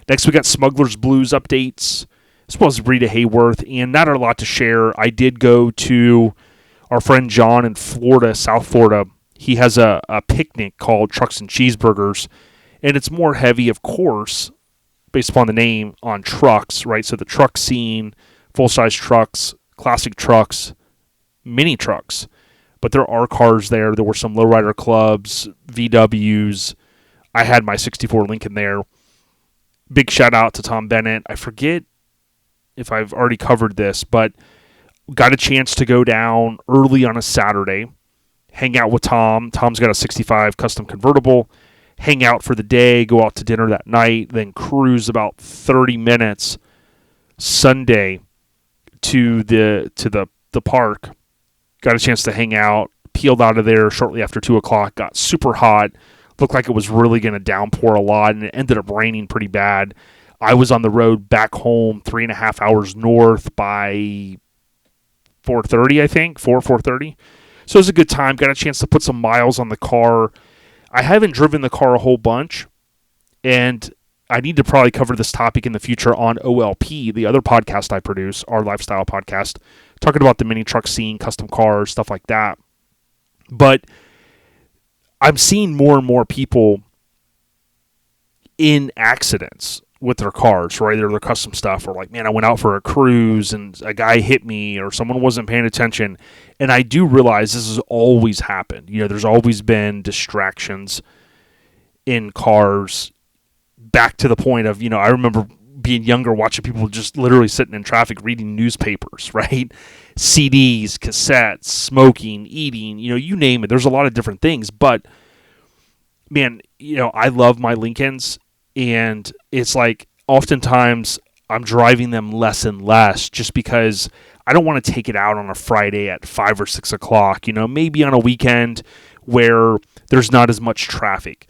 Next, we got Smuggler's Blues updates, as well as Rita Hayworth, and not a lot to share. I did go to our friend John in Florida, South Florida. He has a picnic called Trucks and Cheeseburgers, and it's more heavy, of course, based upon the name, on trucks, right? So the truck scene, full-size trucks, classic trucks, mini trucks. But there are cars there. There were some lowrider clubs, VWs. I had my 64 Lincoln there. Big shout out to Tom Bennett. I forget if I've already covered this, but got a chance to go down early on a Saturday, hang out with Tom. Tom's got a 65 custom convertible. Hang out for the day, go out to dinner that night, then cruise about 30 minutes Sunday to the park. Got a chance to hang out, peeled out of there shortly after 2 o'clock, got super hot, looked like it was really going to downpour a lot, and it ended up raining pretty bad. I was on the road back home 3.5 hours north by 4:30, I think, 4:30. So it was a good time. Got a chance to put some miles on the car. I haven't driven the car a whole bunch, and I need to probably cover this topic in the future on OLP, the other podcast I produce, our lifestyle podcast, talking about the mini truck scene, custom cars, stuff like that. But I'm seeing more and more people in accidents with their cars, right? Or their custom stuff, or like, man, I went out for a cruise and a guy hit me, or someone wasn't paying attention. And I do realize this has always happened. There's always been distractions in cars, back to the point of, I remember being younger, watching people just literally sitting in traffic reading newspapers, right? CDs, cassettes, smoking, eating, you name it. There's a lot of different things. But, man, I love my Lincolns, and it's like oftentimes I'm driving them less and less just because I don't want to take it out on a Friday at 5 or 6 o'clock, maybe on a weekend where there's not as much traffic.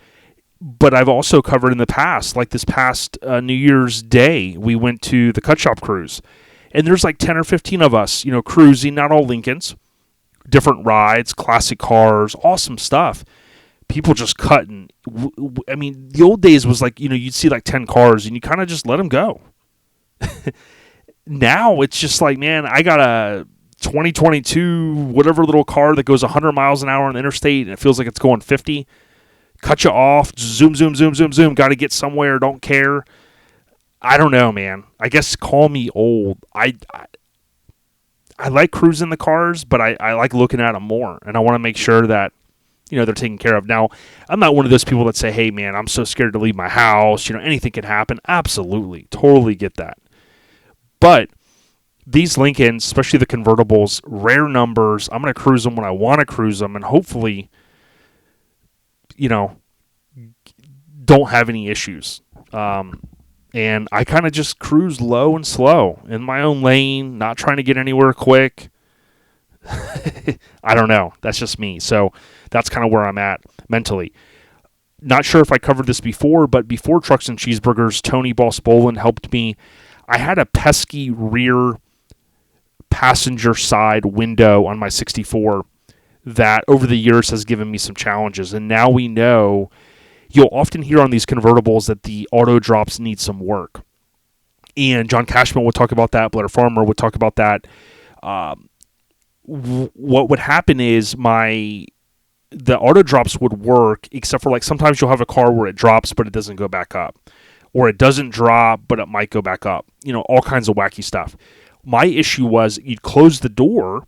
But I've also covered in the past, like this past New Year's Day, we went to the Cut Shop Cruise. And there's like 10 or 15 of us, cruising, not all Lincolns, different rides, classic cars, awesome stuff. People just cutting. I mean, the old days was like, you'd see like 10 cars and you kind of just let them go. Now it's just like, man, I got a 2022 whatever little car that goes 100 miles an hour on the interstate and it feels like it's going 50. Cut you off, zoom, zoom, zoom, zoom, zoom. Got to get somewhere, don't care. I don't know, man. I guess call me old. I like cruising the cars, but I like looking at them more, and I want to make sure that they're taken care of. Now, I'm not one of those people that say, "Hey, man, I'm so scared to leave my house. Anything can happen." Absolutely, totally get that. But these Lincolns, especially the convertibles, rare numbers. I'm going to cruise them when I want to cruise them, and hopefully, don't have any issues. And I kind of just cruise low and slow in my own lane, not trying to get anywhere quick. I don't know. That's just me. So that's kind of where I'm at mentally. Not sure if I covered this before, but before Trucks and Cheeseburgers, Tony Boss Bolin helped me. I had a pesky rear passenger side window on my 64 that over the years has given me some challenges. And now we know you'll often hear on these convertibles that the auto drops need some work. And John Cashman would talk about that. Blair Farmer would talk about that. What would happen is the auto drops would work, except for like sometimes you'll have a car where it drops, but it doesn't go back up. Or it doesn't drop, but it might go back up. All kinds of wacky stuff. My issue was you'd close the door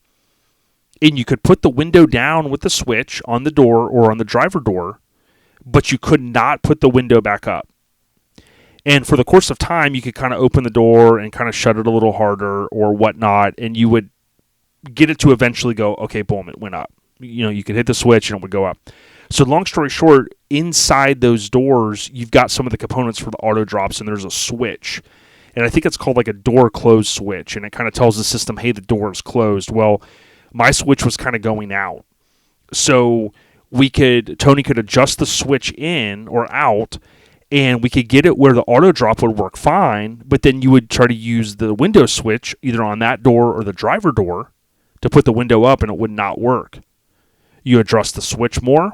and you could put the window down with the switch on the door or on the driver door, but you could not put the window back up. And for the course of time, you could kind of open the door and kind of shut it a little harder or whatnot, and you would get it to eventually go, okay, boom, it went up. You could hit the switch and it would go up. So long story short, inside those doors, you've got some of the components for the auto drops, and there's a switch. And I think it's called like a door close switch, and it kind of tells the system, hey, the door is closed. Well, my switch was kind of going out. So Tony could adjust the switch in or out, and we could get it where the auto drop would work fine, but then you would try to use the window switch either on that door or the driver door to put the window up, and it would not work. You adjust the switch more,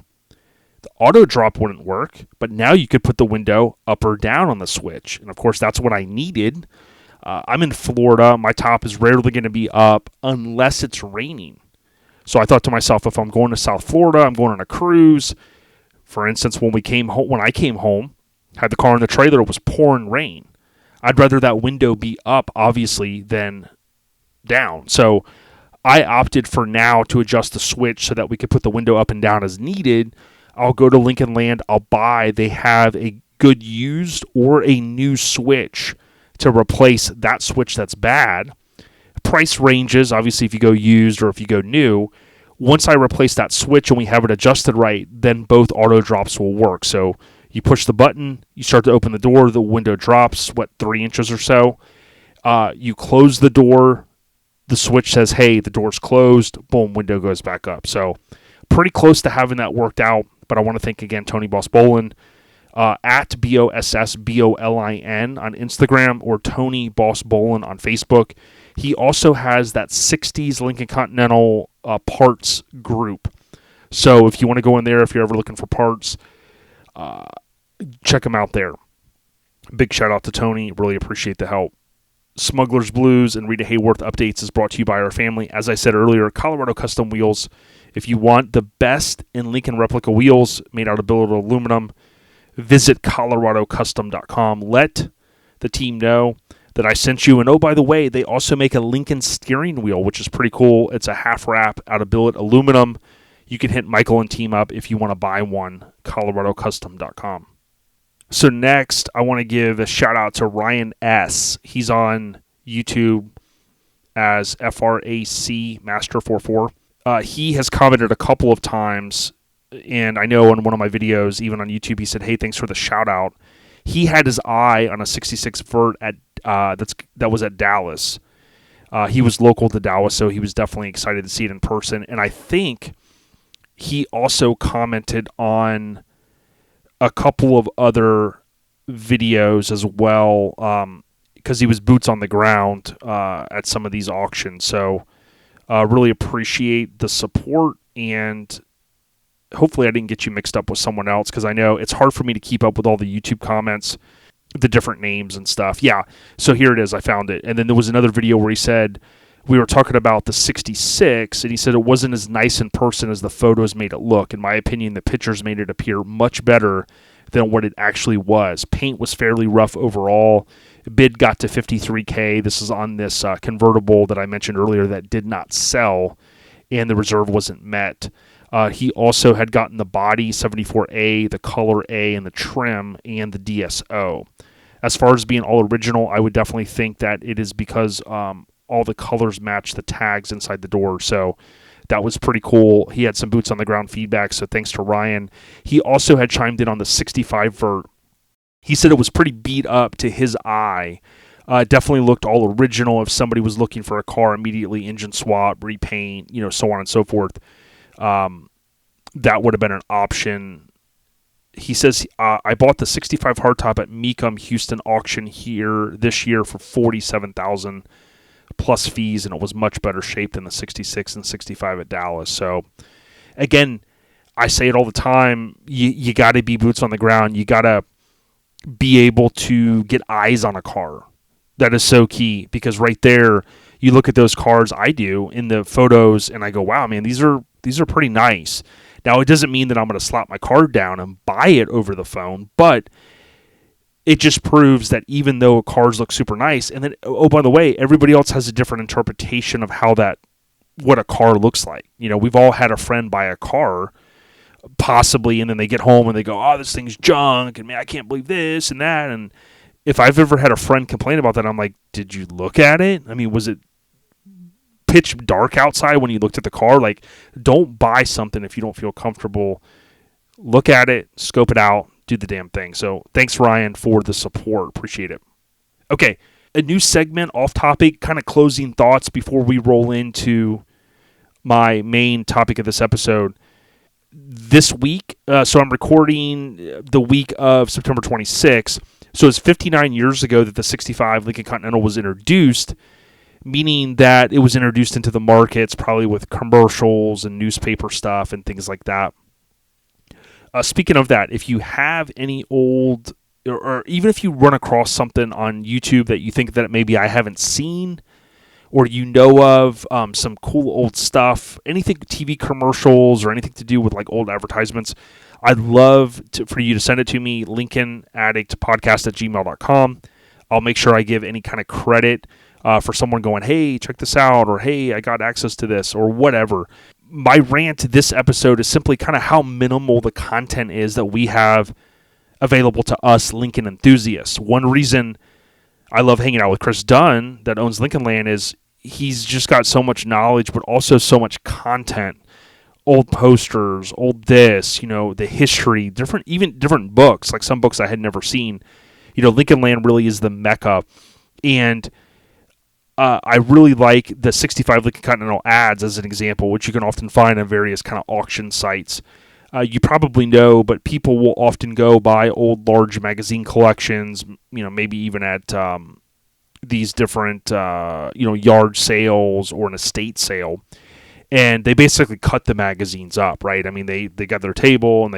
the auto drop wouldn't work, but now you could put the window up or down on the switch. And of course, that's what I needed. I'm in Florida. My top is rarely going to be up unless it's raining. So I thought to myself, if I'm going to South Florida, I'm going on a cruise. For instance, when I came home, had the car in the trailer, it was pouring rain. I'd rather that window be up, obviously, than down. So I opted for now to adjust the switch so that we could put the window up and down as needed. I'll go to Lincoln Land. They have a good used or a new switch to replace that switch that's bad. Price ranges, obviously, if you go used or if you go new. Once I replace that switch and we have it adjusted right, then both auto drops will work. So you push the button, you start to open the door, the window drops, 3 inches or so. You close the door, the switch says, hey, the door's closed, boom, window goes back up. So pretty close to having that worked out, but I want to thank again Tony Boss Bolin at BOSSBOLIN on Instagram or Tony Boss Bolin on Facebook. He also has that 60s Lincoln Continental parts group. So if you want to go in there, if you're ever looking for parts, check him out there. Big shout out to Tony. Really appreciate the help. Smuggler's Blues and Rita Hayworth Updates is brought to you by our family. As I said earlier, Colorado Custom Wheels. If you want the best in Lincoln replica wheels made out of billet aluminum, visit coloradocustom.com. Let the team know that I sent you. And oh, by the way, they also make a Lincoln steering wheel, which is pretty cool. It's a half wrap out of billet aluminum. You can hit Michael and team up if you want to buy one, coloradocustom.com. So next, I want to give a shout out to Ryan S. He's on YouTube as FRAC Master44. He has commented a couple of times, and I know in one of my videos, even on YouTube, he said, hey, thanks for the shout out. He had his eye on a 66 Vert that was at Dallas. He was local to Dallas, so he was definitely excited to see it in person. And I think he also commented on a couple of other videos as well, because he was boots on the ground at some of these auctions. So really appreciate the support, and hopefully I didn't get you mixed up with someone else, because I know it's hard for me to keep up with all the YouTube comments, the different names and stuff. Yeah, so here it is. I found it. And then there was another video where he said, we were talking about the 66, and he said it wasn't as nice in person as the photos made it look. In my opinion, the pictures made it appear much better than what it actually was. Paint was fairly rough overall. Bid got to $53K. This is on this convertible that I mentioned earlier that did not sell, and the reserve wasn't met. He also had gotten the body 74A, the color A, and the trim, and the DSO. As far as being all original, I would definitely think that it is because all the colors match the tags inside the door. So that was pretty cool. He had some boots on the ground feedback, so thanks to Ryan. He also had chimed in on the 65 Vert. He said it was pretty beat up to his eye. Definitely looked all original. If somebody was looking for a car, immediately engine swap, repaint, so on and so forth. That would have been an option. He says, I bought the 65 hardtop at Mecum Houston auction here this year for $47,000 plus fees, and it was much better shape than the 66 and 65 at Dallas. So again, I say it all the time, you got to be boots on the ground. You got to be able to get eyes on a car. That is so key, because right there, you look at those cars, I do, in the photos, and I go, wow, man, these are pretty nice. Now, it doesn't mean that I'm going to slap my card down and buy it over the phone, but it just proves that even though cars look super nice, and then, oh, by the way, everybody else has a different interpretation of what a car looks like. We've all had a friend buy a car, possibly, and then they get home and they go, oh, this thing's junk, and man, I can't believe this and that. And if I've ever had a friend complain about that, I'm like, did you look at it? I mean, was it pitch dark outside when you looked at the car? Like, don't buy something if you don't feel comfortable. Look at it, scope it out, do the damn thing. So thanks, Ryan, for the support. Appreciate it. Okay, a new segment, off topic, kind of closing thoughts before we roll into my main topic of this episode. This week, so I'm recording the week of September 26th. So it's 59 years ago that the 65 Lincoln Continental was introduced, meaning that it was introduced into the markets probably with commercials and newspaper stuff and things like that. Speaking of that, if you have any old, or even if you run across something on YouTube that you think that maybe I haven't seen, or of some cool old stuff, anything TV commercials or anything to do with like old advertisements, I'd love for you to send it to me, Lincoln Addict Podcast at gmail.com. I'll make sure I give any kind of credit for someone going, hey, check this out, or hey, I got access to this, or whatever. My rant this episode is simply kind of how minimal the content is that we have available to us Lincoln enthusiasts. One reason I love hanging out with Chris Dunn that owns Lincoln Land is he's just got so much knowledge, but also so much content. Old posters, old this, the history, different books, like some books I had never seen. Lincoln Land really is the mecca. And I really like the 65 Lincoln Continental ads as an example, which you can often find on various kind of auction sites. You probably know, but people will often go buy old large magazine collections, maybe even at these different, yard sales or an estate sale. And they basically cut the magazines up, right? I mean, they got their table and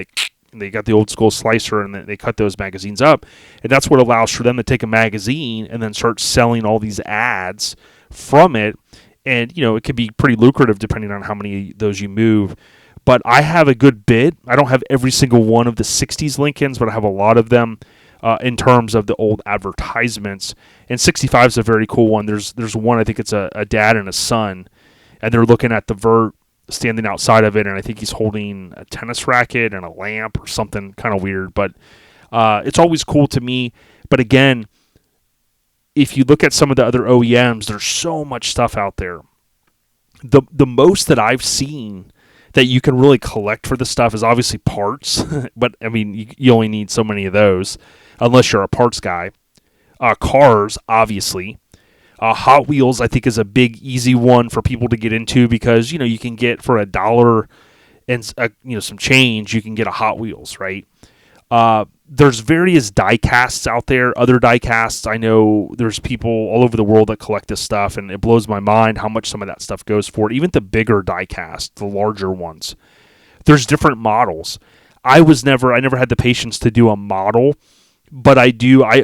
they got the old school slicer and they cut those magazines up. And that's what allows for them to take a magazine and then start selling all these ads from it. And, it can be pretty lucrative depending on how many of those you move. But I have a good bit. I don't have every single one of the 60s Lincolns, but I have a lot of them in terms of the old advertisements. And 65 is a very cool one. There's one, I think it's a dad and a son, and they're looking at the vert standing outside of it, and I think he's holding a tennis racket and a lamp or something kind of weird. But it's always cool to me. But again, if you look at some of the other OEMs, there's so much stuff out there. The most that I've seen that you can really collect for this stuff is obviously parts. But, I mean, you only need so many of those unless you're a parts guy. Cars, obviously. Hot Wheels, I think, is a big, easy one for people to get into because, you can get for $1 and, some change, you can get a Hot Wheels, right? There's various die casts out there, other die casts. I know there's people all over the world that collect this stuff, and it blows my mind how much some of that stuff goes for. Even the bigger die casts, the larger ones. There's different models. I never had the patience to do a model, but I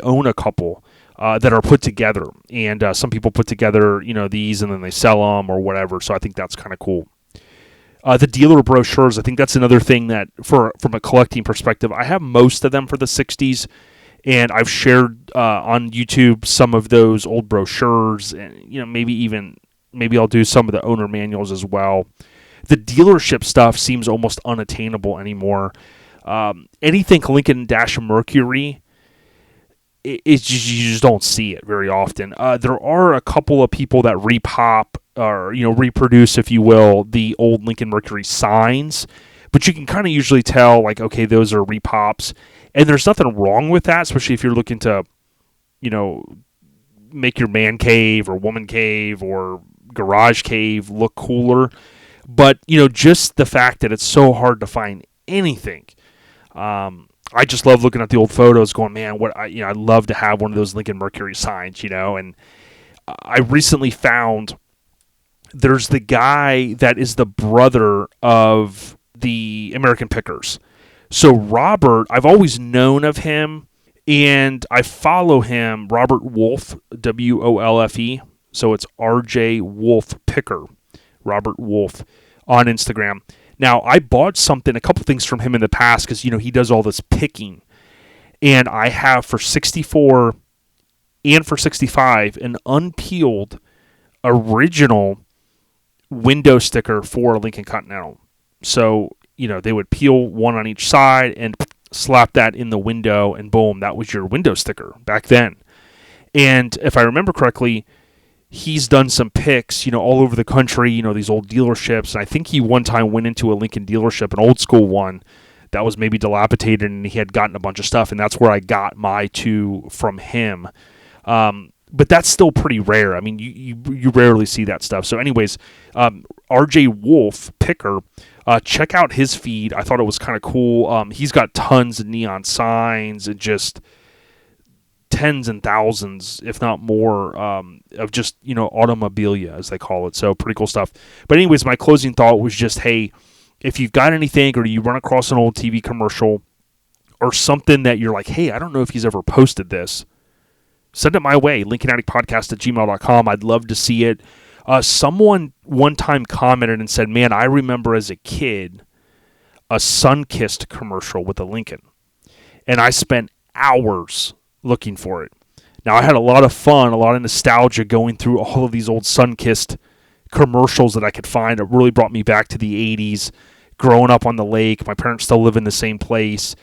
own a couple that are put together, and some people put together, these and then they sell them or whatever. So I think that's kind of cool. The dealer brochures, I think that's another thing that, from a collecting perspective, I have most of them for the 60s, and I've shared on YouTube some of those old brochures, and maybe I'll do some of the owner manuals as well. The dealership stuff seems almost unattainable anymore. Anything Lincoln-Mercury, you just don't see it very often. There are a couple of people that repop or reproduce, if you will, the old Lincoln Mercury signs, but you can kind of usually tell, like, okay, those are repops, and there's nothing wrong with that, especially if you're looking to, make your man cave or woman cave or garage cave look cooler. But just the fact that it's so hard to find anything. I just love looking at the old photos going, man, I'd love to have one of those Lincoln Mercury signs, and I recently found there's the guy that is the brother of the American Pickers. So Robert, I've always known of him, and I follow him, Robert Wolfe, Wolfe. So it's RJ Wolfe Picker, Robert Wolfe, on Instagram. Now, I bought a couple things from him in the past because, he does all this picking. And I have for 64 and for 65 an unpeeled original window sticker for a Lincoln Continental. So, they would peel one on each side and slap that in the window, and boom, that was your window sticker back then. And if I remember correctly, he's done some picks, all over the country, these old dealerships. And I think he one time went into a Lincoln dealership, an old school one, that was maybe dilapidated, and he had gotten a bunch of stuff, and that's where I got my two from him. But that's still pretty rare. I mean, you rarely see that stuff. So anyways, RJ Wolfe Picker, check out his feed. I thought it was kind of cool. He's got tons of neon signs and just tens and thousands, if not more, of just, automobilia, as they call it. So pretty cool stuff. But anyways, my closing thought was just, hey, if you've got anything or you run across an old TV commercial or something that you're like, hey, I don't know if he's ever posted this, send it my way, lincolnaddictpodcast@gmail.com. I'd love to see it. Someone one time commented and said, man, I remember as a kid a Sunkissed commercial with a Lincoln. And I spent hours looking for it. Now, I had a lot of fun, a lot of nostalgia going through all of these old Sunkissed commercials that I could find. It really brought me back to the 80s, growing up on the lake. My parents still live in the same place.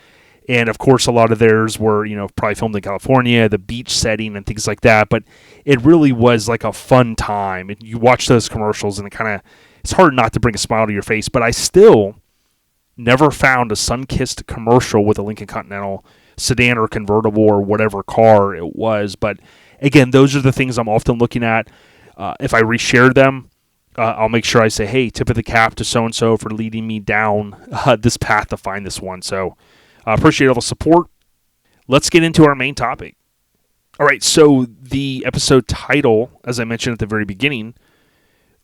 And, of course, a lot of theirs were, probably filmed in California, the beach setting and things like that. But it really was like a fun time. You watch those commercials and it's hard not to bring a smile to your face. But I still never found a Sunkissed commercial with a Lincoln Continental sedan or convertible or whatever car it was. But, again, those are the things I'm often looking at. If I reshare them, I'll make sure I say, hey, tip of the cap to so-and-so for leading me down this path to find this one. So I appreciate all the support. Let's get into our main topic. All right, so the episode title, as I mentioned at the very beginning,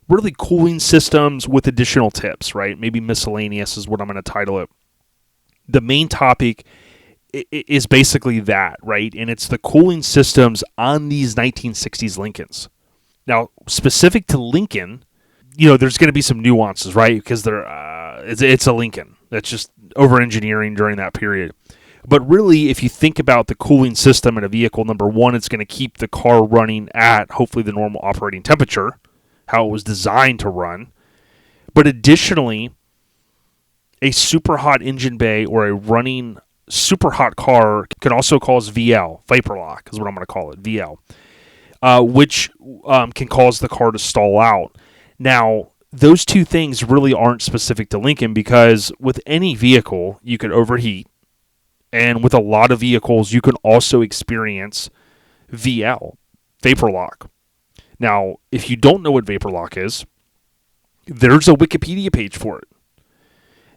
really cooling systems with additional tips, right? Maybe miscellaneous is what I'm going to title it. The main topic is basically that, right? And it's the cooling systems on these 1960s Lincolns. Now, specific to Lincoln, there's going to be some nuances, right? Because it's a Lincoln. That's just over-engineering during that period. But really, if you think about the cooling system in a vehicle, number one, it's going to keep the car running at hopefully the normal operating temperature, how it was designed to run. But additionally, a super hot engine bay or a running super hot car can also cause VL, vapor lock is what I'm going to call it, VL, which can cause the car to stall out. Now, those two things really aren't specific to Lincoln because with any vehicle, you could overheat. And with a lot of vehicles, you can also experience VL, vapor lock. Now, if you don't know what vapor lock is, there's a Wikipedia page for it.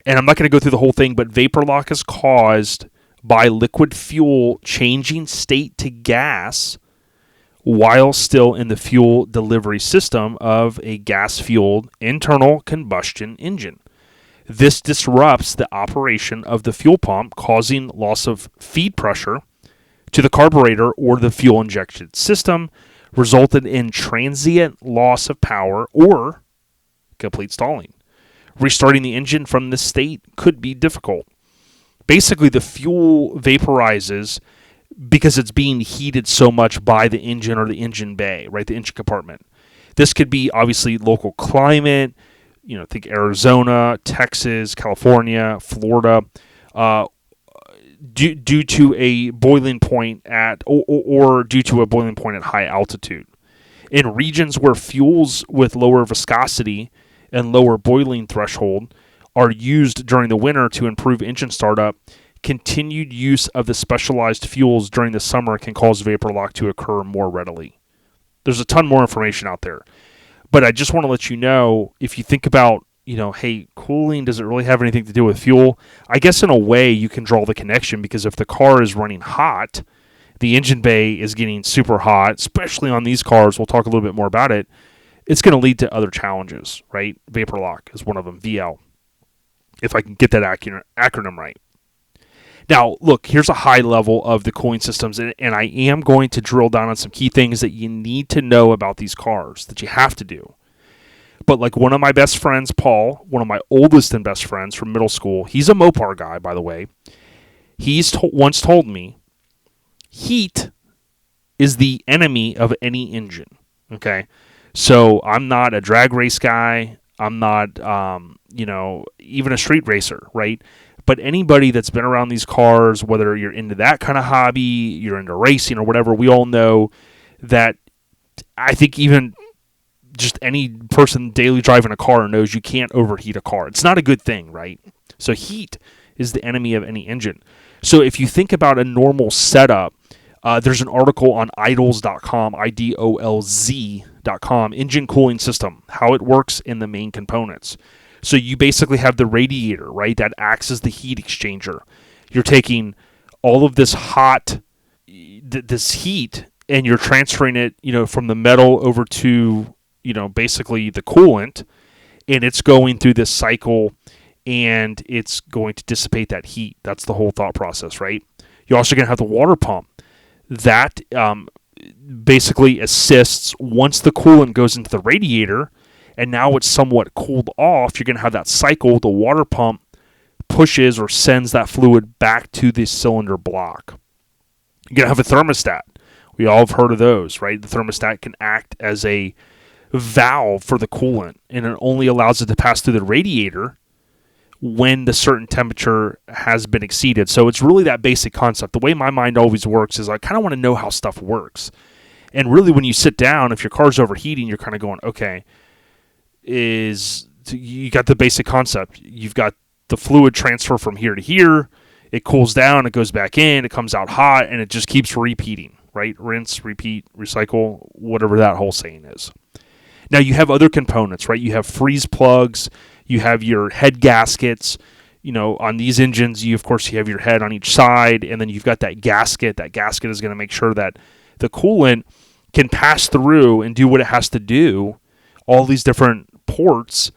And I'm not going to go through the whole thing, but vapor lock is caused by liquid fuel changing state to gas while still in the fuel delivery system of a gas-fueled internal combustion engine. This disrupts the operation of the fuel pump, causing loss of feed pressure to the carburetor or the fuel injection system, resulted in transient loss of power or complete stalling. Restarting the engine from this state could be difficult. Basically, the fuel vaporizes because it's being heated so much by the engine or the engine bay, right? The engine compartment. This could be obviously local climate, think Arizona, Texas, California, Florida, due to a boiling point or due to a boiling point at high altitude. In regions where fuels with lower viscosity and lower boiling threshold are used during the winter to improve engine startup, continued use of the specialized fuels during the summer can cause vapor lock to occur more readily. There's a ton more information out there. But I just want to let you know, if you think about, hey, cooling doesn't really have anything to do with fuel. I guess in a way you can draw the connection, because if the car is running hot, the engine bay is getting super hot, especially on these cars. We'll talk a little bit more about it. It's going to lead to other challenges, right? Vapor lock is one of them, VL, if I can get that acronym right. Now, look, here's a high level of the cooling systems, and I am going to drill down on some key things that you need to know about these cars, that you have to do. But like one of my best friends, Paul, one of my oldest and best friends from middle school, he's a Mopar guy, by the way. He's once told me, heat is the enemy of any engine, okay? So I'm not a drag race guy. I'm not, even a street racer, right? But anybody that's been around these cars, whether you're into that kind of hobby, you're into racing or whatever, we all know that I think even just any person daily driving a car knows you can't overheat a car. It's not a good thing, right? So heat is the enemy of any engine. So if you think about a normal setup, there's an article on idolz.com, idolz.com, engine cooling system, how it works in the main components. So you basically have the radiator, right? That acts as the heat exchanger. You're taking all of this this heat, and you're transferring it, from the metal over to, basically the coolant, and it's going through this cycle, and it's going to dissipate that heat. That's the whole thought process, right? You're also going to have the water pump that basically assists once the coolant goes into the radiator. And now it's somewhat cooled off, you're going to have that cycle. The water pump pushes or sends that fluid back to the cylinder block. You're going to have a thermostat. We all have heard of those, right? The thermostat can act as a valve for the coolant, and it only allows it to pass through the radiator when the certain temperature has been exceeded. So it's really that basic concept. The way my mind always works is I kind of want to know how stuff works. And really when you sit down, if your car's overheating, you're kind of going, okay, you got the basic concept. You've got the fluid transfer from here to here. It cools down, it goes back in, it comes out hot, and it just keeps repeating, right? Rinse, repeat, recycle, whatever that whole saying is. Now you have other components, right? You have freeze plugs, you have your head gaskets. On these engines, you have your head on each side, and then you've got that gasket. That gasket is going to make sure that the coolant can pass through and do what it has to do, all these different ports,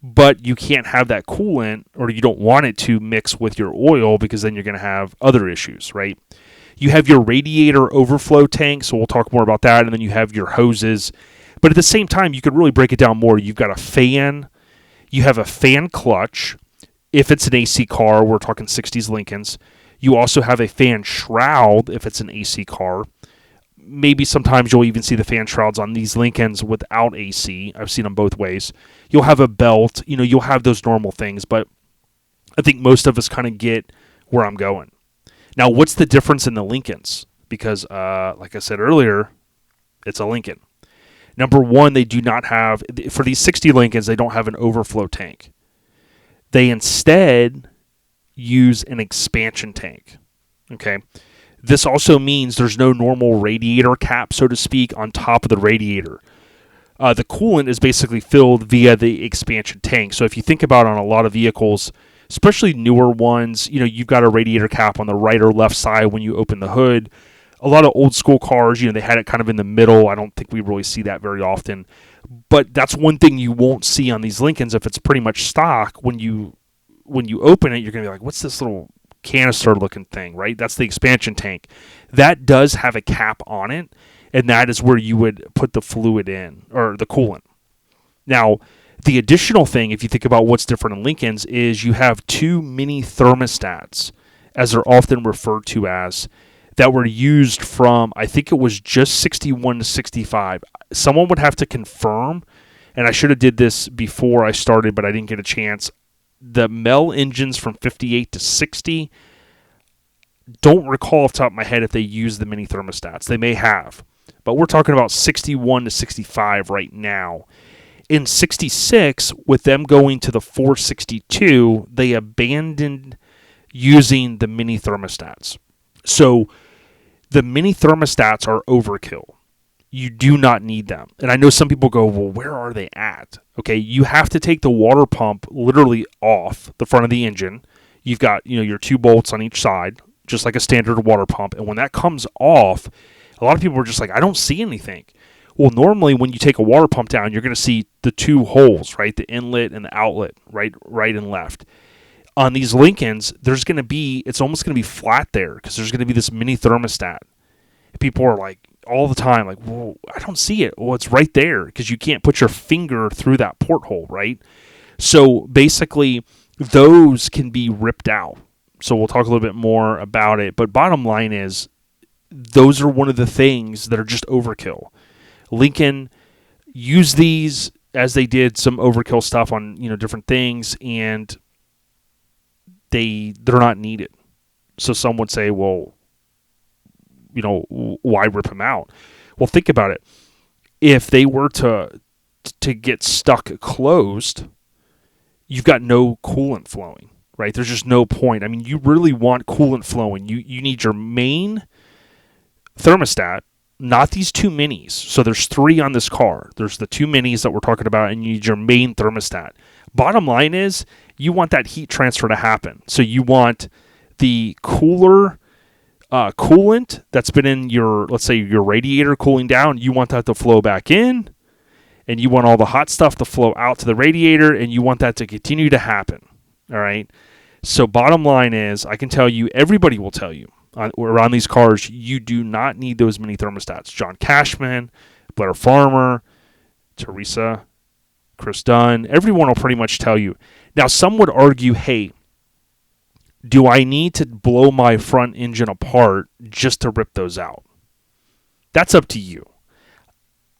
but you can't have that coolant, or you don't want it to mix with your oil, because then you're going to have other issues, right? You have your radiator overflow tank, so we'll talk more about that, and then you have your hoses. But at the same time, you could really break it down more. You've got a fan, you have a fan clutch. If it's an AC car, we're talking 60s Lincolns. You also have a fan shroud if it's an AC car. Maybe sometimes you'll even see the fan shrouds on these Lincolns without AC. I've seen them both ways. You'll have a belt. You'll have those normal things, but I think most of us kind of get where I'm going. Now, what's the difference in the Lincolns? Because, like I said earlier, it's a Lincoln. Number one, they do not have, for these 60 Lincolns, they don't have an overflow tank. They instead use an expansion tank. Okay. This also means there's no normal radiator cap, so to speak, on top of the radiator. The coolant is basically filled via the expansion tank. So if you think about on a lot of vehicles, especially newer ones. You've got a radiator cap on the right or left side when you open the hood. A lot of old school cars, they had it kind of in the middle. I don't think we really see that very often. But that's one thing you won't see on these Lincolns if it's pretty much stock. When you open it, you're going to be like, what's this little canister looking thing, right? That's the expansion tank. That does have a cap on it, and that is where you would put the fluid in, or the coolant. Now, the additional thing, if you think about what's different in Lincolns, is you have two mini thermostats, as they're often referred to as, that were used from, I think it was just 61 to 65. Someone would have to confirm, and I should have did this before I started, but I didn't get a chance. The Mel engines from 58 to 60, don't recall off the top of my head if they use the mini thermostats. They may have, but we're talking about 61 to 65 right now. In 66, with them going to the 462, they abandoned using the mini thermostats. So the mini thermostats are overkill. You do not need them. And I know some people go, well, where are they at? Okay, you have to take the water pump literally off the front of the engine. You've got, your two bolts on each side, just like a standard water pump. And when that comes off, a lot of people are just like, I don't see anything. Well, normally when you take a water pump down, you're going to see the two holes, right? The inlet and the outlet, right and left. On these Lincolns, it's almost going to be flat there because there's going to be this mini thermostat. People are like, all the time, like, well, I don't see it. Well, it's right there because you can't put your finger through that porthole, right? So basically, those can be ripped out. So we'll talk a little bit more about it. But bottom line is, those are one of the things that are just overkill. Lincoln used these as they did some overkill stuff on different things, and they're not needed. So some would say, well, why rip them out? Well, think about it. If they were to get stuck closed, you've got no coolant flowing, right? There's just no point. I mean, you really want coolant flowing. You need your main thermostat, not these two minis. So there's three on this car. There's the two minis that we're talking about, and you need your main thermostat. Bottom line is, you want that heat transfer to happen. So you want the coolant that's been in let's say your radiator cooling down, you want that to flow back in, and you want all the hot stuff to flow out to the radiator, and you want that to continue to happen. All right. So bottom line is, I can tell you, everybody will tell you around these cars, you do not need those mini thermostats. John Cashman, Blair Farmer, Teresa, Chris Dunn, everyone will pretty much tell you. Now, some would argue, hey, do I need to blow my front engine apart just to rip those out? That's up to you.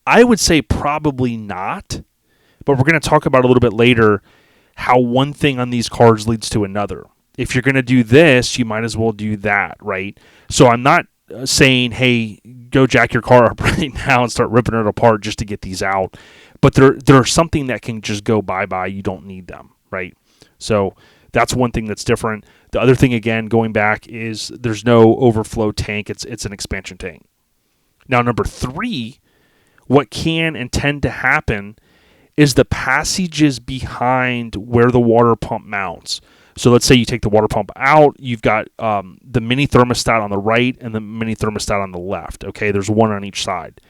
I would say probably not, but we're going to talk about a little bit later how one thing on these cars leads to another. If you're going to do this, you might as well do that, right? So I'm not saying, hey, go jack your car up right now and start ripping it apart just to get these out. But they're something that can just go bye-bye. You don't need them, right? So that's one thing that's different. The other thing, again, going back, is there's no overflow tank. It's an expansion tank. Now, number 3, what can and tend to happen is the passages behind where the water pump mounts. So let's say you take the water pump out, you've got the mini thermostat on the right and the mini thermostat on the left. Okay, there's one on each side.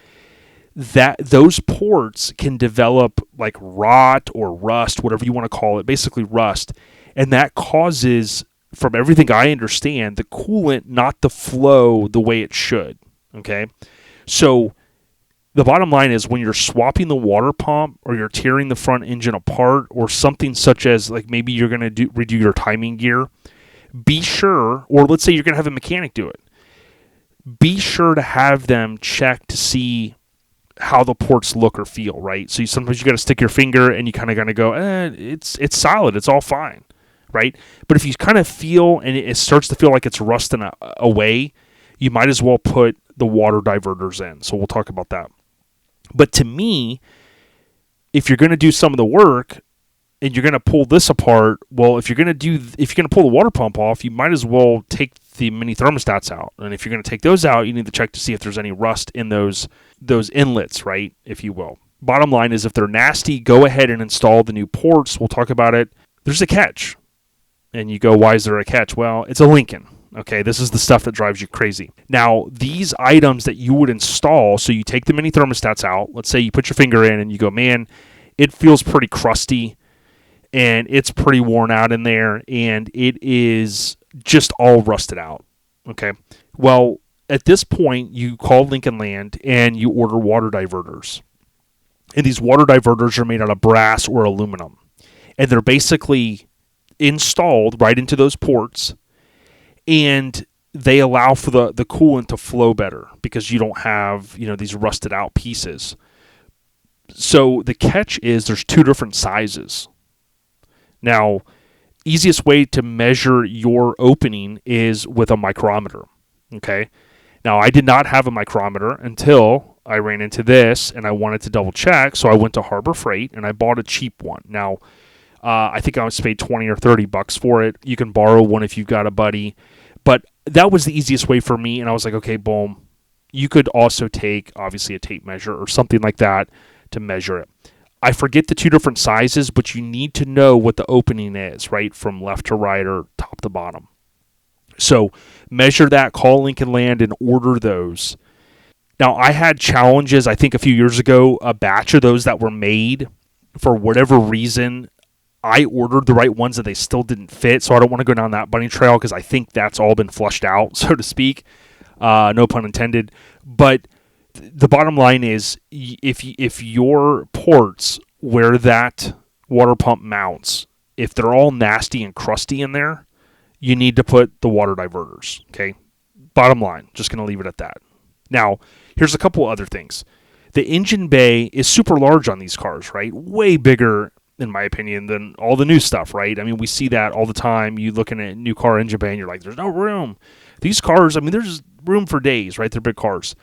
Those ports can develop like rot or rust, whatever you want to call it, basically rust. And that causes, from everything I understand, the coolant not to flow the way it should. Okay, so the bottom line is, when you're swapping the water pump or you're tearing the front engine apart, or something such as, like, maybe you're going to redo your timing gear, be sure, or let's say you're going to have a mechanic do it, be sure to have them check to see how the ports look or feel, right? So sometimes you got to stick your finger and you kind of got to go, it's solid, it's all fine, right? But if you kind of feel and it starts to feel like it's rusting away, you might as well put the water diverters in. So we'll talk about that. But to me, if you're going to do some of the work and you're going to pull this apart, well, if you're going to pull the water pump off, you might as well take the mini thermostats out. And if you're going to take those out, you need to check to see if there's any rust in those inlets, right, if you will. Bottom line is, if they're nasty, go ahead and install the new ports. We'll talk about it. There's a catch. And you go, why is there a catch? Well, it's a Lincoln. Okay, this is the stuff that drives you crazy. Now, these items that you would install, so you take the mini thermostats out. Let's say you put your finger in and you go, man, it feels pretty crusty and it's pretty worn out in there and it is just all rusted out. Okay, well, at this point, you call Lincoln Land and you order water diverters. And these water diverters are made out of brass or aluminum. And they're basically installed right into those ports, and they allow for the coolant to flow better because you don't have, these rusted out pieces. So the catch is there's two different sizes. Now, easiest way to measure your opening is with a micrometer. Okay. Now, I did not have a micrometer until I ran into this and I wanted to double check. So I went to Harbor Freight and I bought a cheap one. Now, I think I was paid $20 or $30 for it. You can borrow one if you've got a buddy. But that was the easiest way for me. And I was like, okay, boom. You could also take, obviously, a tape measure or something like that to measure it. I forget the two different sizes, but you need to know what the opening is, right? From left to right or top to bottom. So measure that, call Lincoln Land, and order those. Now, I had challenges, I think a few years ago, a batch of those that were made. For whatever reason, I ordered the right ones and they still didn't fit, so I don't want to go down that bunny trail because I think that's all been flushed out, so to speak. No pun intended. But the bottom line is, if your ports where that water pump mounts, if they're all nasty and crusty in there, you need to put the water diverters, okay? Bottom line, just going to leave it at that. Now, here's a couple other things. The engine bay is super large on these cars, right? Way bigger, in my opinion, than all the new stuff, right? I mean, we see that all the time. You looking at a new car engine bay and you're like, there's no room. These cars, I mean, there's room for days, right? They're big cars.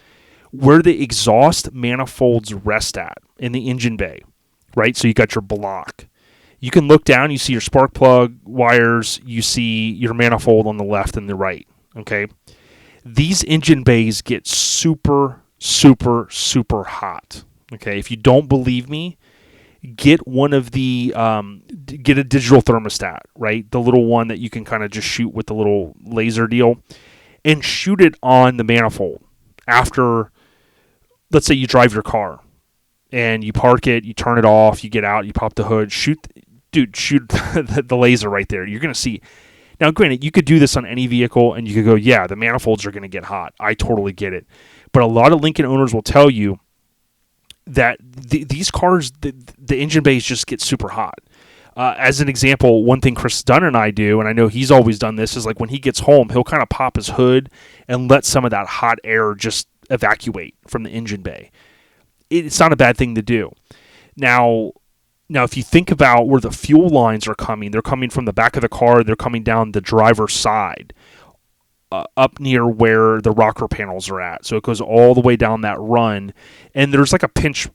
Where the exhaust manifolds rest at in the engine bay, right? So you got your block. You can look down, you see your spark plug wires, you see your manifold on the left and the right, okay? These engine bays get super, super, super hot, okay? If you don't believe me, get one of the, get a digital thermostat, right? The little one that you can kind of just shoot with the little laser deal and shoot it on the manifold after, let's say you drive your car and you park it, you turn it off, you get out, you pop the hood, shoot the laser right there. You're going to see. Now, granted, you could do this on any vehicle and you could go, yeah, the manifolds are going to get hot. I totally get it. But a lot of Lincoln owners will tell you that these cars, the engine bays just get super hot. As an example, one thing Chris Dunn and I do, and I know he's always done this, is like when he gets home, he'll kind of pop his hood and let some of that hot air just evacuate from the engine bay. It's not a bad thing to do. Now, if you think about where the fuel lines are coming, they're coming from the back of the car, they're coming down the driver's side, up near where the rocker panels are at. So it goes all the way down that run, and there's like a pinch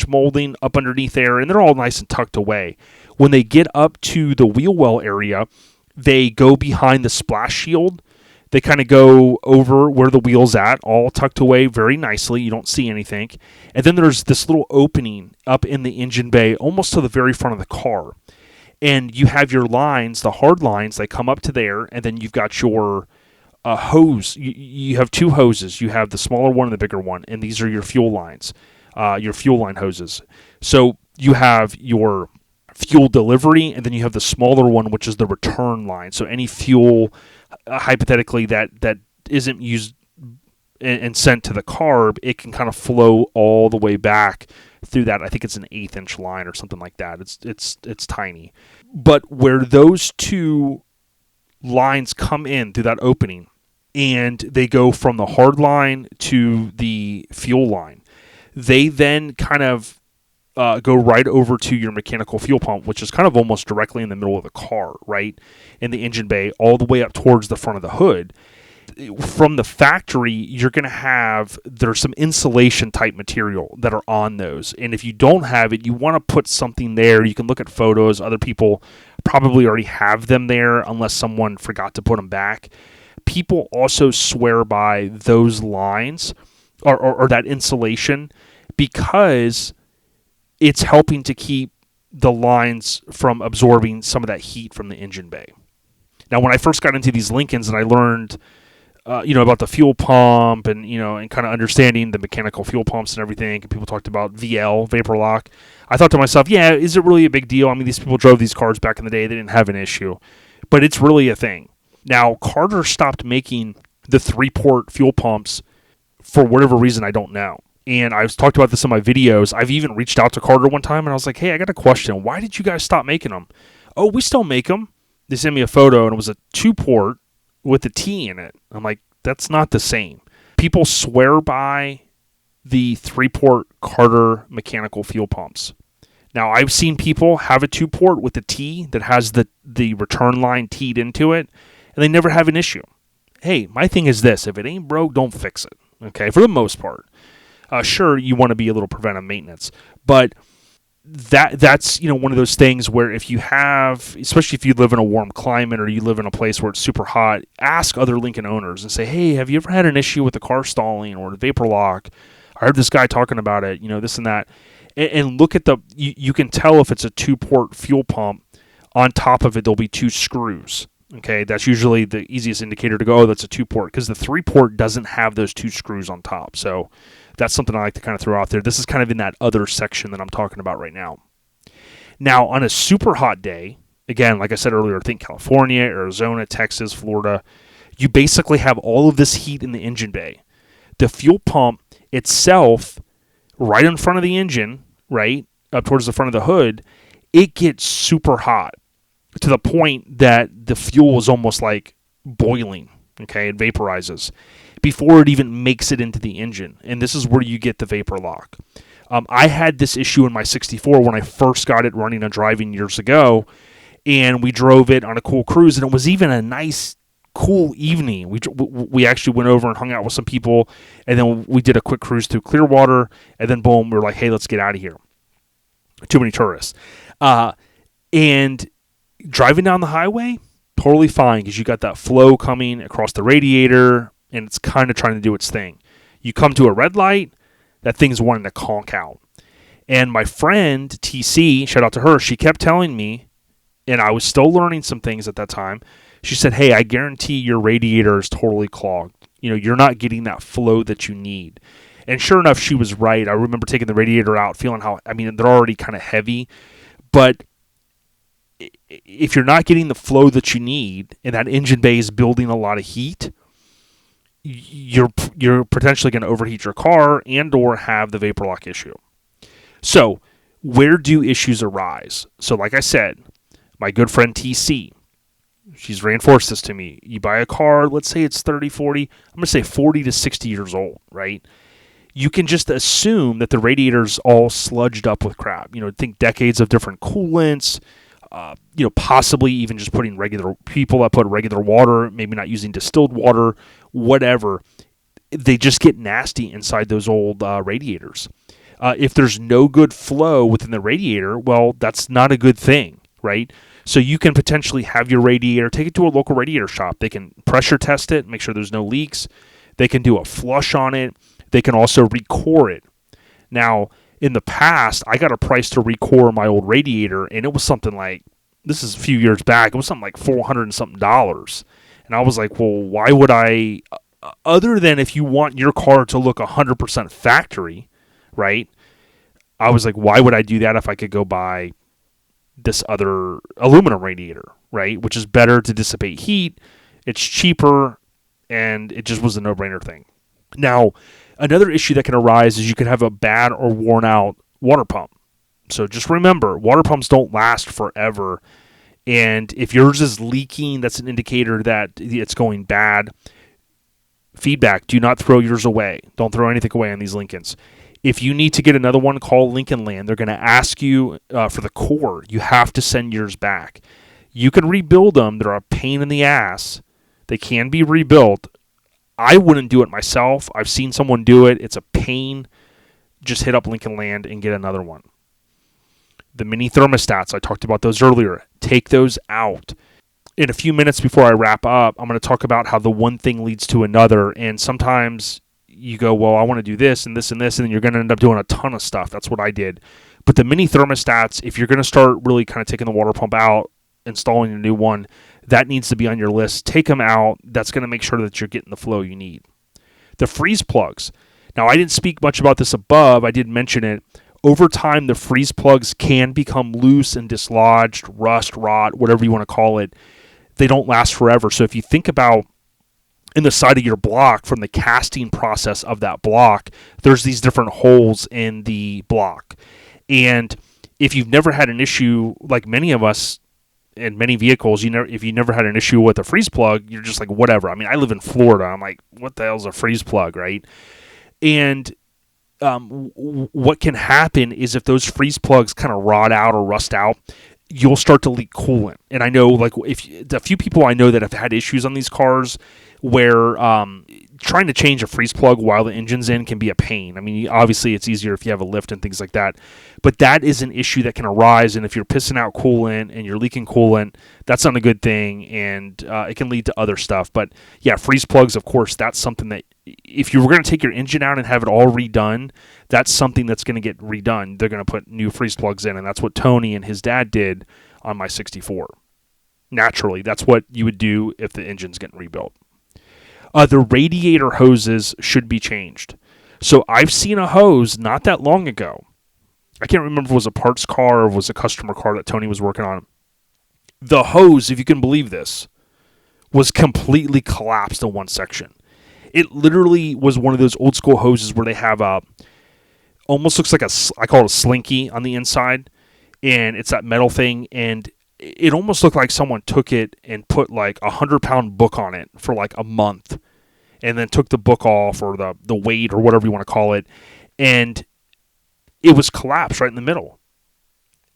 molding up underneath there, and they're all nice and tucked away. When they get up to the wheel well area, they go behind the splash shield. They kind of go over where the wheel's at, all tucked away very nicely. You don't see anything. And then there's this little opening up in the engine bay, almost to the very front of the car. And you have your lines, the hard lines, they come up to there, and then you've got your hose. You have two hoses. You have the smaller one and the bigger one, and these are your fuel lines, your fuel line hoses. So you have your fuel delivery, and then you have the smaller one, which is the return line. So any fuel, hypothetically, that isn't used and sent to the carb, it can kind of flow all the way back through that. I think it's an 1/8-inch line or something like that. It's tiny. But where those two lines come in through that opening, and they go from the hard line to the fuel line, they then kind of go right over to your mechanical fuel pump, which is kind of almost directly in the middle of the car, right? In the engine bay, all the way up towards the front of the hood. From the factory, you're going to have, there's some insulation type material that are on those. And if you don't have it, you want to put something there. You can look at photos. Other people probably already have them there unless someone forgot to put them back. People also swear by those lines or that insulation because it's helping to keep the lines from absorbing some of that heat from the engine bay. Now, when I first got into these Lincolns and I learned, about the fuel pump and, and kind of understanding the mechanical fuel pumps and everything, and people talked about VL, vapor lock, I thought to myself, yeah, is it really a big deal? I mean, these people drove these cars back in the day. They didn't have an issue. But it's really a thing. Now, Carter stopped making the 3-port fuel pumps for whatever reason, I don't know. And I've talked about this in my videos. I've even reached out to Carter one time, and I was like, hey, I got a question. Why did you guys stop making them? Oh, we still make them. They sent me a photo, and it was a 2-port with a T in it. I'm like, that's not the same. People swear by the 3-port Carter mechanical fuel pumps. Now, I've seen people have a 2-port with a T that has the return line teed into it, and they never have an issue. Hey, my thing is this. If it ain't broke, don't fix it. Okay, for the most part. Sure, you want to be a little preventive maintenance, but that's one of those things where if you have, especially if you live in a warm climate or you live in a place where it's super hot, ask other Lincoln owners and say, hey, have you ever had an issue with the car stalling or the vapor lock? I heard this guy talking about it, this and that. And look at you can tell if it's a 2-port fuel pump. On top of it, there'll be 2 screws. Okay, that's usually the easiest indicator to go, oh, that's a 2-port, because the 3-port doesn't have those 2 screws on top. So that's something I like to kind of throw out there. This is kind of in that other section that I'm talking about right now. Now, on a super hot day, again, like I said earlier, think California, Arizona, Texas, Florida, you basically have all of this heat in the engine bay. The fuel pump itself, right in front of the engine, right, up towards the front of the hood, it gets super hot to the point that the fuel is almost like boiling, okay? It vaporizes before it even makes it into the engine, and this is where you get the vapor lock. I had this issue in my 64 when I first got it running and driving years ago, and we drove it on a cool cruise, and it was even a nice, cool evening. We actually went over and hung out with some people, and then we did a quick cruise through Clearwater, and then boom, we were like, hey, let's get out of here. Too many tourists. And driving down the highway, totally fine, because you got that flow coming across the radiator, and it's kind of trying to do its thing. You come to a red light, that thing's wanting to conk out. And my friend, TC, shout out to her, she kept telling me, and I was still learning some things at that time, she said, hey, I guarantee your radiator is totally clogged. You're not getting that flow that you need. And sure enough, she was right. I remember taking the radiator out, feeling they're already kind of heavy, but if you're not getting the flow that you need and that engine bay is building a lot of heat, you're potentially going to overheat your car and or have the vapor lock issue. So where do issues arise? So like I said, my good friend TC, she's reinforced this to me. You buy a car, let's say it's 30, 40, I'm going to say 40 to 60 years old, right? You can just assume that the radiator's all sludged up with crap. Think decades of different coolants, possibly even just putting people that put regular water, maybe not using distilled water, whatever. They just get nasty inside those old radiators. If there's no good flow within the radiator, well, that's not a good thing, right? So you can potentially have your radiator, take it to a local radiator shop. They can pressure test it, make sure there's no leaks. They can do a flush on it. They can also recore it. Now, in the past, I got a price to recore my old radiator, and it was something like, this is a few years back, it was something like $400 and something. And I was like, well, why would I, other than if you want your car to look 100% factory, right? I was like, why would I do that if I could go buy this other aluminum radiator, right? Which is better to dissipate heat, it's cheaper, and it just was a no-brainer thing. Now, another issue that can arise is you could have a bad or worn out water pump. So just remember, water pumps don't last forever. And if yours is leaking, that's an indicator that it's going bad. Feedback, do not throw yours away. Don't throw anything away on these Lincolns. If you need to get another one, call Lincoln Land. They're going to ask you for the core. You have to send yours back. You can rebuild them. They're a pain in the ass. They can be rebuilt. I wouldn't do it myself. I've seen someone do it. It's a pain. Just hit up Lincoln Land and get another one. The mini thermostats, I talked about those earlier. Take those out. In a few minutes before I wrap up, I'm going to talk about how the one thing leads to another. And sometimes you go, well, I want to do this and this and this, and then you're going to end up doing a ton of stuff. That's what I did. But the mini thermostats, if you're going to start really kind of taking the water pump out, installing a new one, that needs to be on your list. Take them out. That's going to make sure that you're getting the flow you need. The freeze plugs. Now, I didn't speak much about this above. I did mention it. Over time, the freeze plugs can become loose and dislodged, rust, rot, whatever you want to call it. They don't last forever. So if you think about in the side of your block, from the casting process of that block, there's these different holes in the block. And if you've never had an issue, like many of us in many vehicles, if you never had an issue with a freeze plug, you're just like, whatever. I mean, I live in Florida. I'm like, what the hell's a freeze plug, right? And what can happen is if those freeze plugs kind of rot out or rust out, you'll start to leak coolant. And I know, like, if a few people I know that have had issues on these cars where trying to change a freeze plug while the engine's in can be a pain. I mean, obviously it's easier if you have a lift and things like that, but that is an issue that can arise. And if you're pissing out coolant and you're leaking coolant, that's not a good thing, and it can lead to other stuff. But yeah, freeze plugs, of course, that's something that if you were going to take your engine out and have it all redone, that's something that's going to get redone. They're going to put new freeze plugs in, and that's what Tony and his dad did on my 64. Naturally, that's what you would do if the engine's getting rebuilt. The radiator hoses should be changed. So I've seen a hose not that long ago. I can't remember if it was a parts car or if it was a customer car that Tony was working on. The hose, if you can believe this, was completely collapsed in one section. It literally was one of those old school hoses where they have almost looks like I call it a slinky on the inside, and it's that metal thing, and it almost looked like someone took it and put like 100-pound book on it for like a month, and then took the book off, or the weight, or whatever you want to call it, and it was collapsed right in the middle.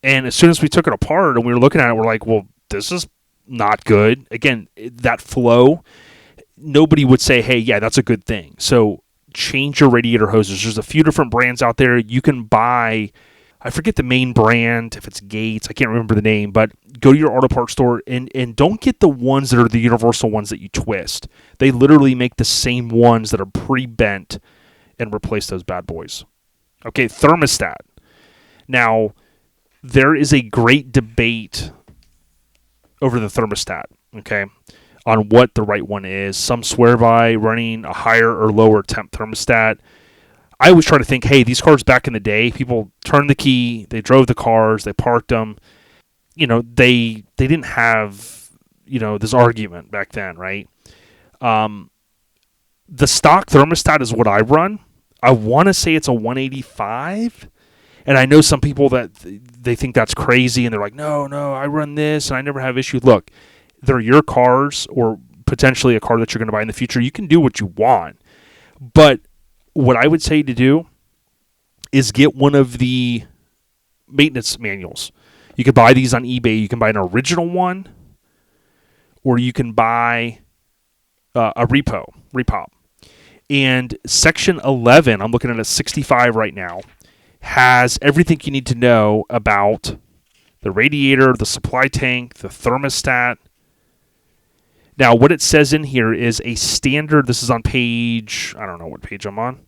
And as soon as we took it apart and we were looking at it, we're like, well, this is not good. Again, that flow, nobody would say, hey, yeah, that's a good thing. So change your radiator hoses. There's a few different brands out there. You can buy, I forget the main brand, if it's Gates, I can't remember the name, but go to your auto parts store and don't get the ones that are the universal ones that you twist. They literally make the same ones that are pre-bent and replace those bad boys. Okay, thermostat. Now, there is a great debate over the thermostat, okay, on what the right one is. Some swear by running a higher or lower temp thermostat. I always try to think, hey, these cars back in the day, people turned the key, they drove the cars, they parked them. You know, they didn't have, this argument back then, right? The stock thermostat is what I run. I want to say it's a 185. And I know some people that they think that's crazy, and they're like, no, I run this, and I never have issues. Look, they're your cars, or potentially a car that you're going to buy in the future. You can do what you want. But what I would say to do is get one of the maintenance manuals. You can buy these on eBay. You can buy an original one, or you can buy a repop. And section 11, I'm looking at a 65 right now, has everything you need to know about the radiator, the supply tank, the thermostat. Now, what it says in here is a standard, this is on page, I don't know what page I'm on.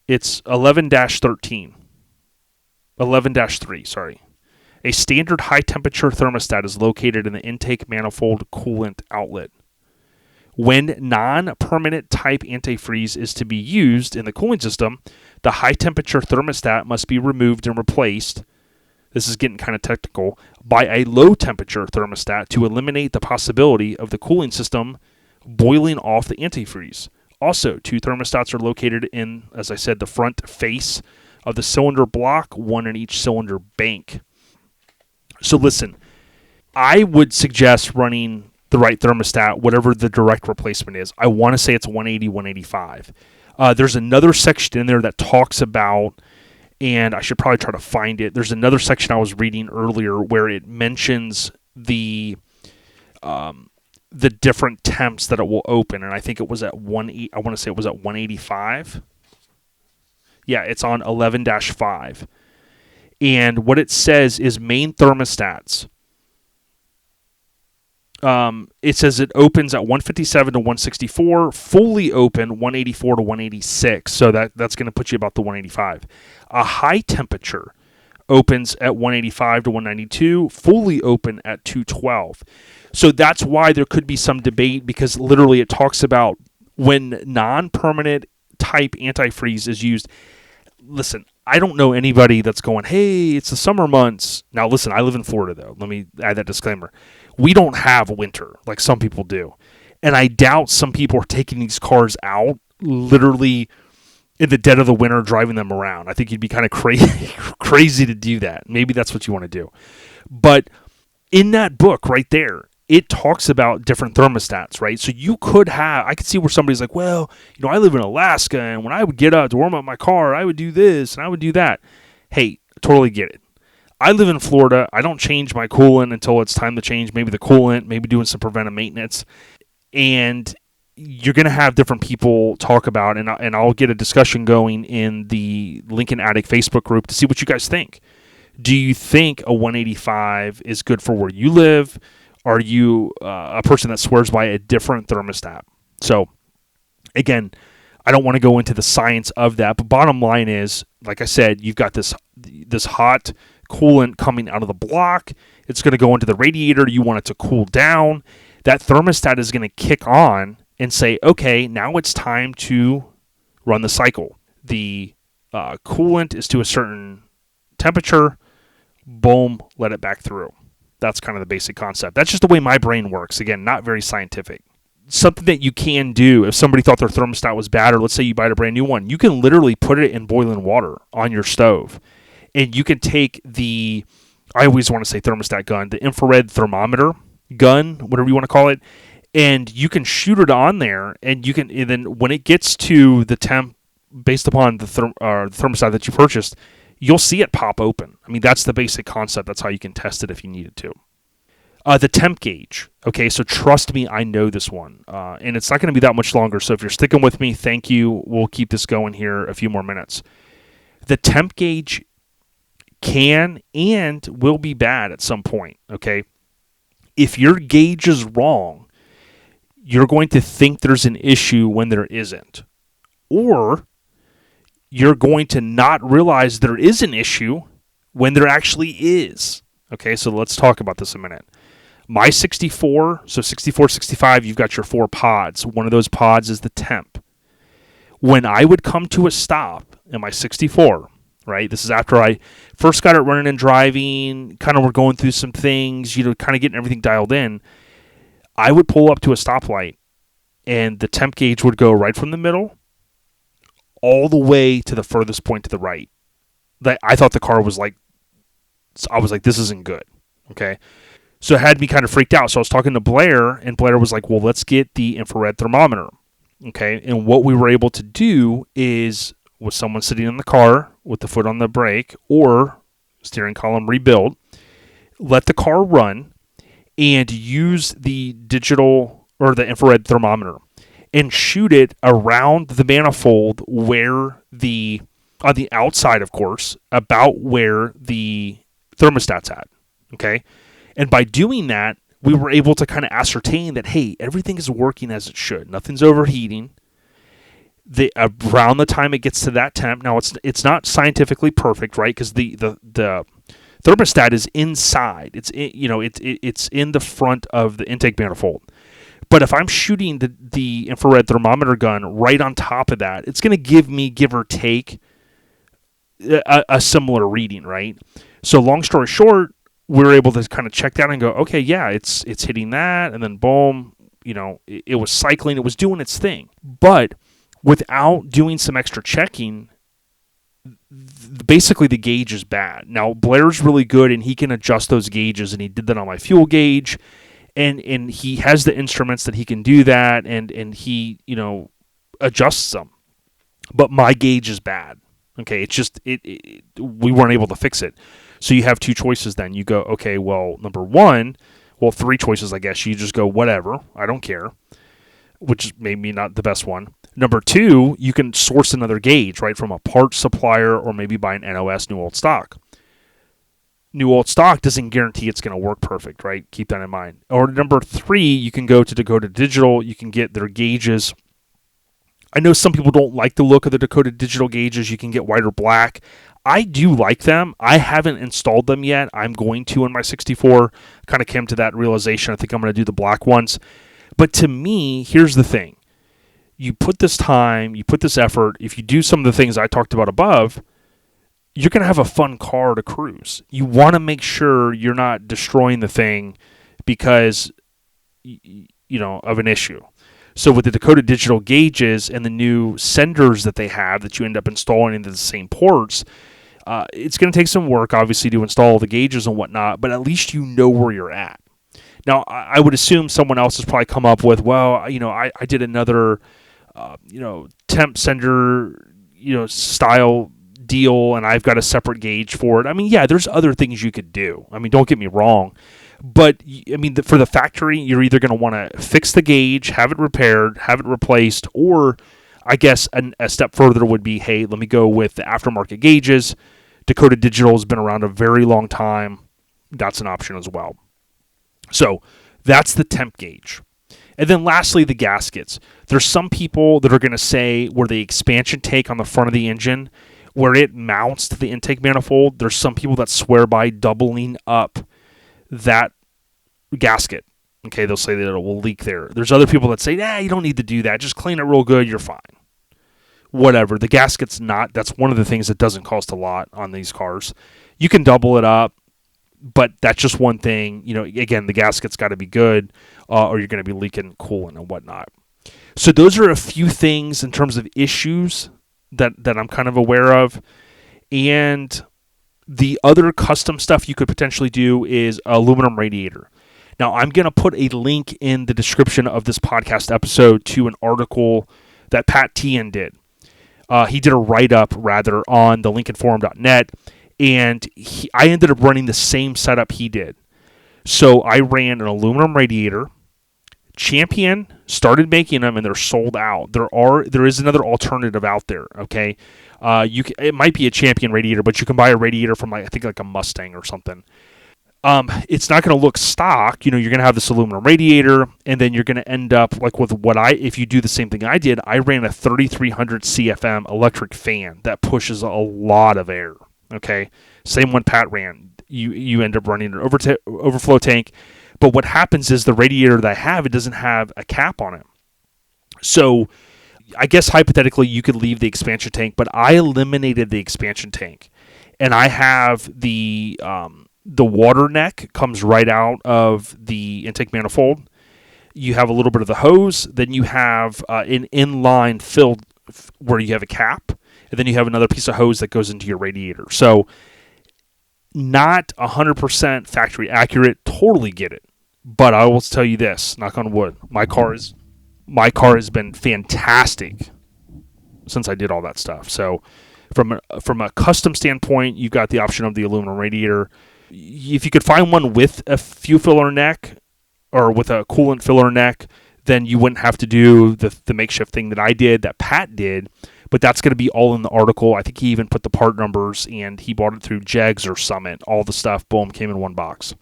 It's 11-13. 11-3, sorry. A standard high-temperature thermostat is located in the intake manifold coolant outlet. When non-permanent type antifreeze is to be used in the cooling system, the high-temperature thermostat must be removed and replaced, this is getting kind of technical, by a low-temperature thermostat to eliminate the possibility of the cooling system boiling off the antifreeze. Also, two thermostats are located in, as I said, the front face of the cylinder block, one in each cylinder bank. So listen, I would suggest running the right thermostat, whatever the direct replacement is. I want to say it's 180, 185. There's another section in there that talks about, and I should probably try to find it. There's another section I was reading earlier where it mentions the different temps that it will open, and I think it was at I want to say it was at 185. Yeah, it's on 11-5. And what it says is main thermostats. It says it opens at 157 to 164, fully open 184 to 186. So that's going to put you about the 185. A high temperature opens at 185 to 192, fully open at 212. So that's why there could be some debate, because literally it talks about when non-permanent type antifreeze is used. Listen, I don't know anybody that's going, hey, it's the summer months. Now, listen, I live in Florida, though. Let me add that disclaimer. We don't have winter like some people do. And I doubt some people are taking these cars out literally in the dead of the winter, driving them around. I think you'd be kind of crazy to do that. Maybe that's what you want to do. But in that book right there, it talks about different thermostats, right? So you could have, I could see where somebody's like, well, I live in Alaska, and when I would get up to warm up my car, I would do this and I would do that. Hey, totally get it. I live in Florida. I don't change my coolant until it's time to change maybe the coolant, maybe doing some preventive maintenance. And you're going to have different people talk about, and I'll get a discussion going in the Lincoln Addict Facebook group to see what you guys think. Do you think a 185 is good for where you live? Are you a person that swears by a different thermostat? So, again, I don't want to go into the science of that, but bottom line is, like I said, you've got this hot coolant coming out of the block. It's going to go into the radiator. You want it to cool down. That thermostat is going to kick on and say, okay, now it's time to run the cycle. The coolant is to a certain temperature. Boom, let it back through. That's kind of the basic concept. That's just the way my brain works. Again, not very scientific. Something that you can do if somebody thought their thermostat was bad, or let's say you buy a brand new one, you can literally put it in boiling water on your stove. And you can take I always want to say thermostat gun, the infrared thermometer gun, whatever you want to call it, and you can shoot it on there, and then when it gets to the temp based upon the thermostat that you purchased, you'll see it pop open. I mean, that's the basic concept. That's how you can test it if you needed to. The temp gauge. Okay, so trust me, I know this one. And it's not going to be that much longer, so if you're sticking with me, thank you. We'll keep this going here a few more minutes. The temp gauge can and will be bad at some point, okay? If your gauge is wrong, you're going to think there's an issue when there isn't. Or you're going to not realize there is an issue when there actually is. Okay, so let's talk about this a minute. My 64, so 64, 65, you've got your 4 pods. One of those pods is the temp. When I would come to a stop in my 64, right, this is after I first got it running and driving, kind of we're going through some things, kind of getting everything dialed in, I would pull up to a stoplight, and the temp gauge would go right from the middle all the way to the furthest point to the right. I thought the car was I was like, this isn't good, okay? So it had me kind of freaked out. So I was talking to Blair, and Blair was like, well, let's get the infrared thermometer, okay? And what we were able to do is, with someone sitting in the car with the foot on the brake or steering column rebuilt, let the car run and use the digital or the infrared thermometer and shoot it around the manifold where on the outside, of course, about where the thermostat's at, okay? And by doing that, we were able to kind of ascertain that, hey, everything is working as it should. Nothing's overheating. Around the time it gets to that temp, now it's not scientifically perfect, right? Because the thermostat is inside. It's in the front of the intake manifold. But if I'm shooting the infrared thermometer gun right on top of that, it's going to give me, give or take, a similar reading, right? So long story short, we were able to kind of check that and go, okay, yeah, it's hitting that, and then boom, it was cycling, it was doing its thing. But without doing some extra checking, basically the gauge is bad. Now, Blair's really good, and he can adjust those gauges, and he did that on my fuel gauge, and he has the instruments that he can do that, and he, adjusts them. But my gauge is bad. Okay, it's just, we weren't able to fix it. So you have 2 choices then. You go, okay, well, number 1, 3 choices, I guess. You just go, whatever, I don't care, which is maybe not the best one. Number 2, you can source another gauge, right, from a parts supplier or maybe buy an NOS new old stock. New old stock doesn't guarantee it's going to work perfect, right? Keep that in mind. Or number 3, you can go to Dakota Digital. You can get their gauges I know some people don't like the look of the Dakota Digital gauges. You can get white or black. I do like them. I haven't installed them yet. I'm going to in my 64. Kind of came to that realization. I think I'm going to do the black ones. But to me, here's the thing. You put this time, you put this effort. If you do some of the things I talked about above, you're going to have a fun car to cruise. You want to make sure you're not destroying the thing because, of an issue. So with the Dakota Digital gauges and the new senders that they have that you end up installing into the same ports, it's going to take some work, obviously, to install the gauges and whatnot, but at least you know where you're at. Now, I would assume someone else has probably come up with, well, I did another, temp sender, style deal, and I've got a separate gauge for it. I mean, yeah, there's other things you could do. I mean, don't get me wrong. But, I mean, for the factory, you're either going to want to fix the gauge, have it repaired, have it replaced, or I guess a step further would be, hey, let me go with the aftermarket gauges. Dakota Digital has been around a very long time. That's an option as well. So that's the temp gauge. And then lastly, the gaskets. There's some people that are going to say where the expansion tank on the front of the engine, where it mounts to the intake manifold, there's some people that swear by doubling up that gasket. Okay, they'll say that it will leak there. There's other people that say, you don't need to do that. Just clean it real good. You're fine. Whatever. The gasket's not. That's one of the things that doesn't cost a lot on these cars. You can double it up, but that's just one thing. Again, the gasket's got to be good or you're going to be leaking coolant and whatnot. So those are a few things in terms of issues that I'm kind of aware of. And the other custom stuff you could potentially do is aluminum radiator. Now, I'm going to put a link in the description of this podcast episode to an article that Pat Tien did. He did a write-up, rather, on the lincolnforum.net, and I ended up running the same setup he did. So I ran an aluminum radiator. Champion started making them, and they're sold out. There is another alternative out there, okay? It might be a Champion radiator, but you can buy a radiator from I think a Mustang or something. It's not going to look stock. You're going to have this aluminum radiator, and then you're going to end up with if you do the same thing I did. I ran a 3300 CFM electric fan that pushes a lot of air. Okay, same one Pat ran. You end up running an overflow tank, but what happens is the radiator that I have, it doesn't have a cap on it. So I guess hypothetically you could leave the expansion tank, but I eliminated the expansion tank, and I have the water neck comes right out of the intake manifold. You have a little bit of the hose, then you have an inline filled where you have a cap, and then you have another piece of hose that goes into your radiator. So not 100% factory accurate, totally get it. But I will tell you this, knock on wood, my car has been fantastic since I did all that stuff. So from a custom standpoint, you've got the option of the aluminum radiator. If you could find one with a fuel filler neck or with a coolant filler neck, then you wouldn't have to do the makeshift thing that I did, that Pat did. But that's going to be all in the article. I think he even put the part numbers, and he bought it through Jegs or Summit. All the stuff, boom, came in one box.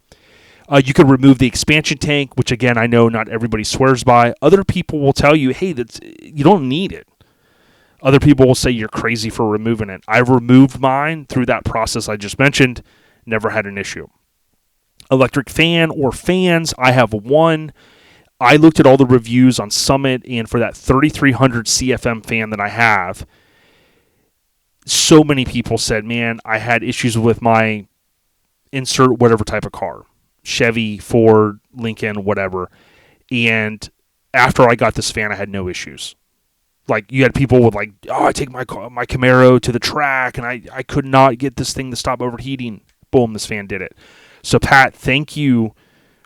You could remove the expansion tank, which, again, I know not everybody swears by. Other people will tell you, hey, you don't need it. Other people will say you're crazy for removing it. I've removed mine through that process I just mentioned. Never had an issue. Electric fan or fans, I have one. I looked at all the reviews on Summit, and for that 3300 CFM fan that I have, so many people said, man, I had issues with my insert whatever type of car. Chevy, Ford, Lincoln, whatever. And after I got this fan, I had no issues. Like, you had people with I take my Camaro to the track, and I could not get this thing to stop overheating. Boom, this fan did it. So, Pat, thank you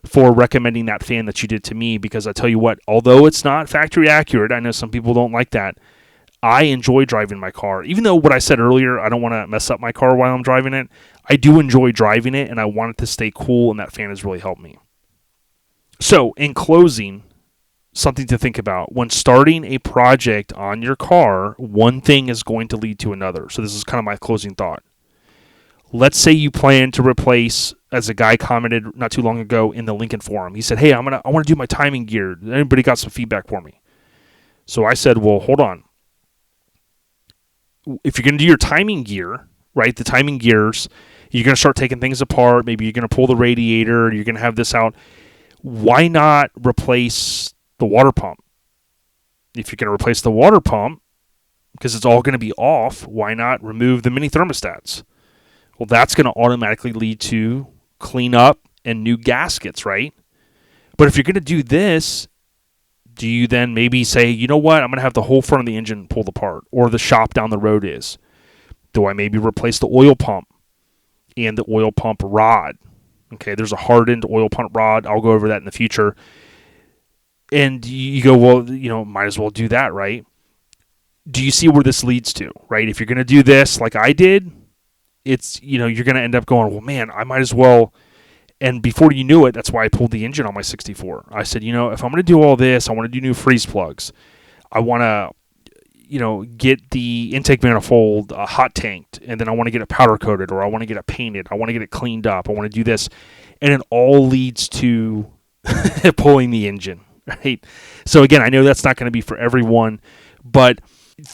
for recommending that fan that you did to me, because I tell you what, although it's not factory accurate, I know some people don't like that, I enjoy driving my car. Even though what I said earlier, I don't want to mess up my car while I'm driving it, I do enjoy driving it, and I want it to stay cool, and that fan has really helped me. So, in closing, something to think about. When starting a project on your car, one thing is going to lead to another. So this is kind of my closing thought. Let's say you plan to replace, as a guy commented not too long ago in the Lincoln forum. He said, hey, I want to do my timing gear. Anybody got some feedback for me? So I said, well, hold on. if you're going to do your timing gear, right, the timing gears, you're going to start taking things apart. Maybe you're going to pull the radiator. You're going to have this out. Why not replace the water pump? If you're going to replace the water pump, because it's all going to be off, why not remove the mini thermostats? Well, that's going to automatically lead to cleanup and new gaskets, right? But if you're going to do this, do you then maybe say, you know what, I'm going to have the whole front of the engine pulled apart, or the shop down the road is? Do I maybe replace the oil pump and the oil pump rod? Okay, there's a hardened oil pump rod. I'll go over that in the future. And you go, well, might as well do that, right? Do you see where this leads to, right? If you're going to do this like I did, it's, you're going to end up going, well, man, I might as well. And before you knew it, that's why I pulled the engine on my 64. I said, if I'm going to do all this, I want to do new freeze plugs. I want to, get the intake manifold hot tanked, and then I want to get it powder coated, or I want to get it painted. I want to get it cleaned up. I want to do this. And it all leads to pulling the engine, right? So again, I know that's not going to be for everyone, but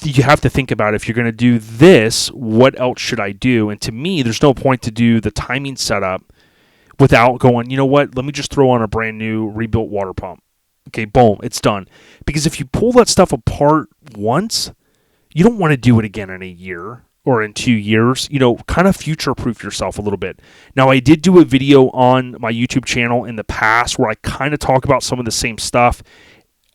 you have to think about, if you're going to do this, what else should I do? And to me, there's no point to do the timing setup without going, you know what, let me just throw on a brand new rebuilt water pump. Okay, boom, it's done. Because if you pull that stuff apart once, you don't want to do it again in a year or in 2 years. Kind of future-proof yourself a little bit. Now, I did do a video on my YouTube channel in the past where I kind of talk about some of the same stuff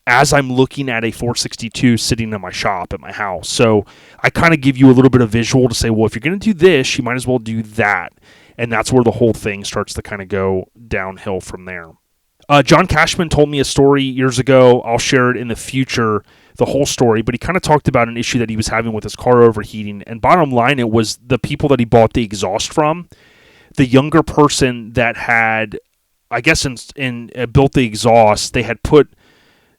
as I'm looking at a 462 sitting in my shop at my house. So I kind of give you a little bit of visual to say, well, if you're going to do this, you might as well do that. And that's where the whole thing starts to kind of go downhill from there. John Cashman told me a story years ago. I'll share it in the future, the whole story. But he kind of talked about an issue that he was having with his car overheating. And bottom line, it was the people that he bought the exhaust from. The younger person that had, I guess, in built the exhaust, they had put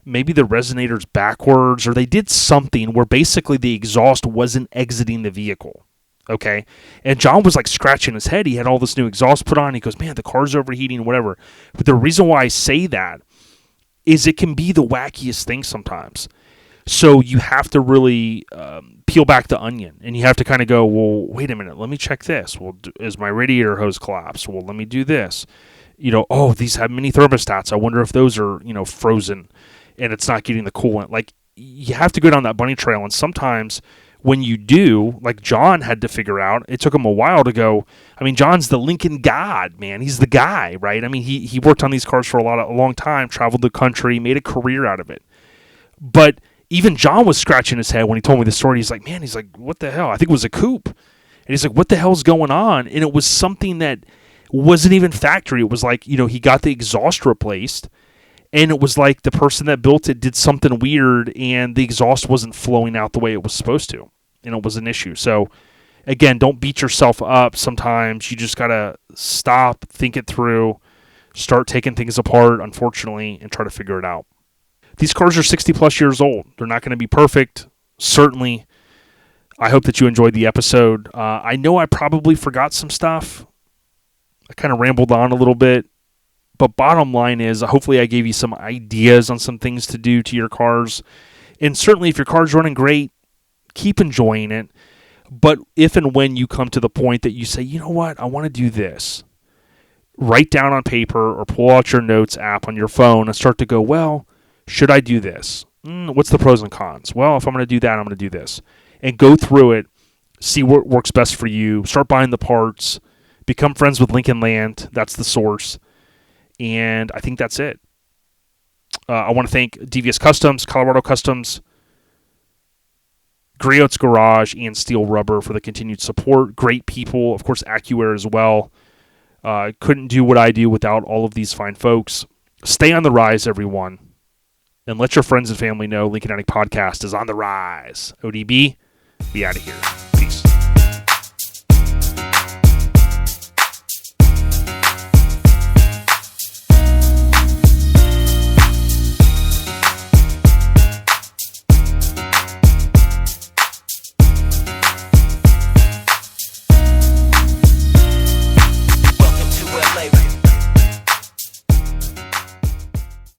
maybe the resonators backwards, or they did something where basically the exhaust wasn't exiting the vehicle. Okay. And John was like scratching his head. He had all this new exhaust put on. He goes, man, the car's overheating, whatever. But the reason why I say that is it can be the wackiest thing sometimes. So you have to really peel back the onion, and you have to kind of go, well, wait a minute, let me check this. Well, is my radiator hose collapsed? Well, let me do this. These have mini thermostats. I wonder if those are, frozen and it's not getting the coolant. Like, you have to go down that bunny trail. And sometimes when you do, like John had to figure out, it took him a while to go. I mean, John's the Lincoln god, man. He's the guy, right? I mean, he worked on these cars for a long time, traveled the country, made a career out of it. But even John was scratching his head when he told me the story. He's like, what the hell? I think it was a coupe. And he's like, what the hell's going on? And it was something that wasn't even factory. It was like, he got the exhaust replaced, and it was like the person that built it did something weird, and the exhaust wasn't flowing out the way it was supposed to. And it was an issue. So, again, don't beat yourself up sometimes. You just got to stop, think it through, start taking things apart, unfortunately, and try to figure it out. These cars are 60-plus years old. They're not going to be perfect, certainly. I hope that you enjoyed the episode. I know I probably forgot some stuff. I kind of rambled on a little bit. But bottom line is, hopefully I gave you some ideas on some things to do to your cars. And certainly if your car's running great, keep enjoying it. But if and when you come to the point that you say, you know what, I want to do this, write down on paper or pull out your notes app on your phone and start to go, well, should I do this? What's the pros and cons? Well, if I'm going to do that, I'm going to do this. And go through it, see what works best for you, start buying the parts, become friends with Lincoln Land. That's the source. And I think that's it. I want to thank Devious Customs, Colorado Customs, Griot's Garage, and Steel Rubber for the continued support. Great people. Of course, AccuAir as well. Couldn't do what I do without all of these fine folks. Stay on the rise, everyone. And let your friends and family know Lincoln Addict Podcast is on the rise. ODB, be out of here.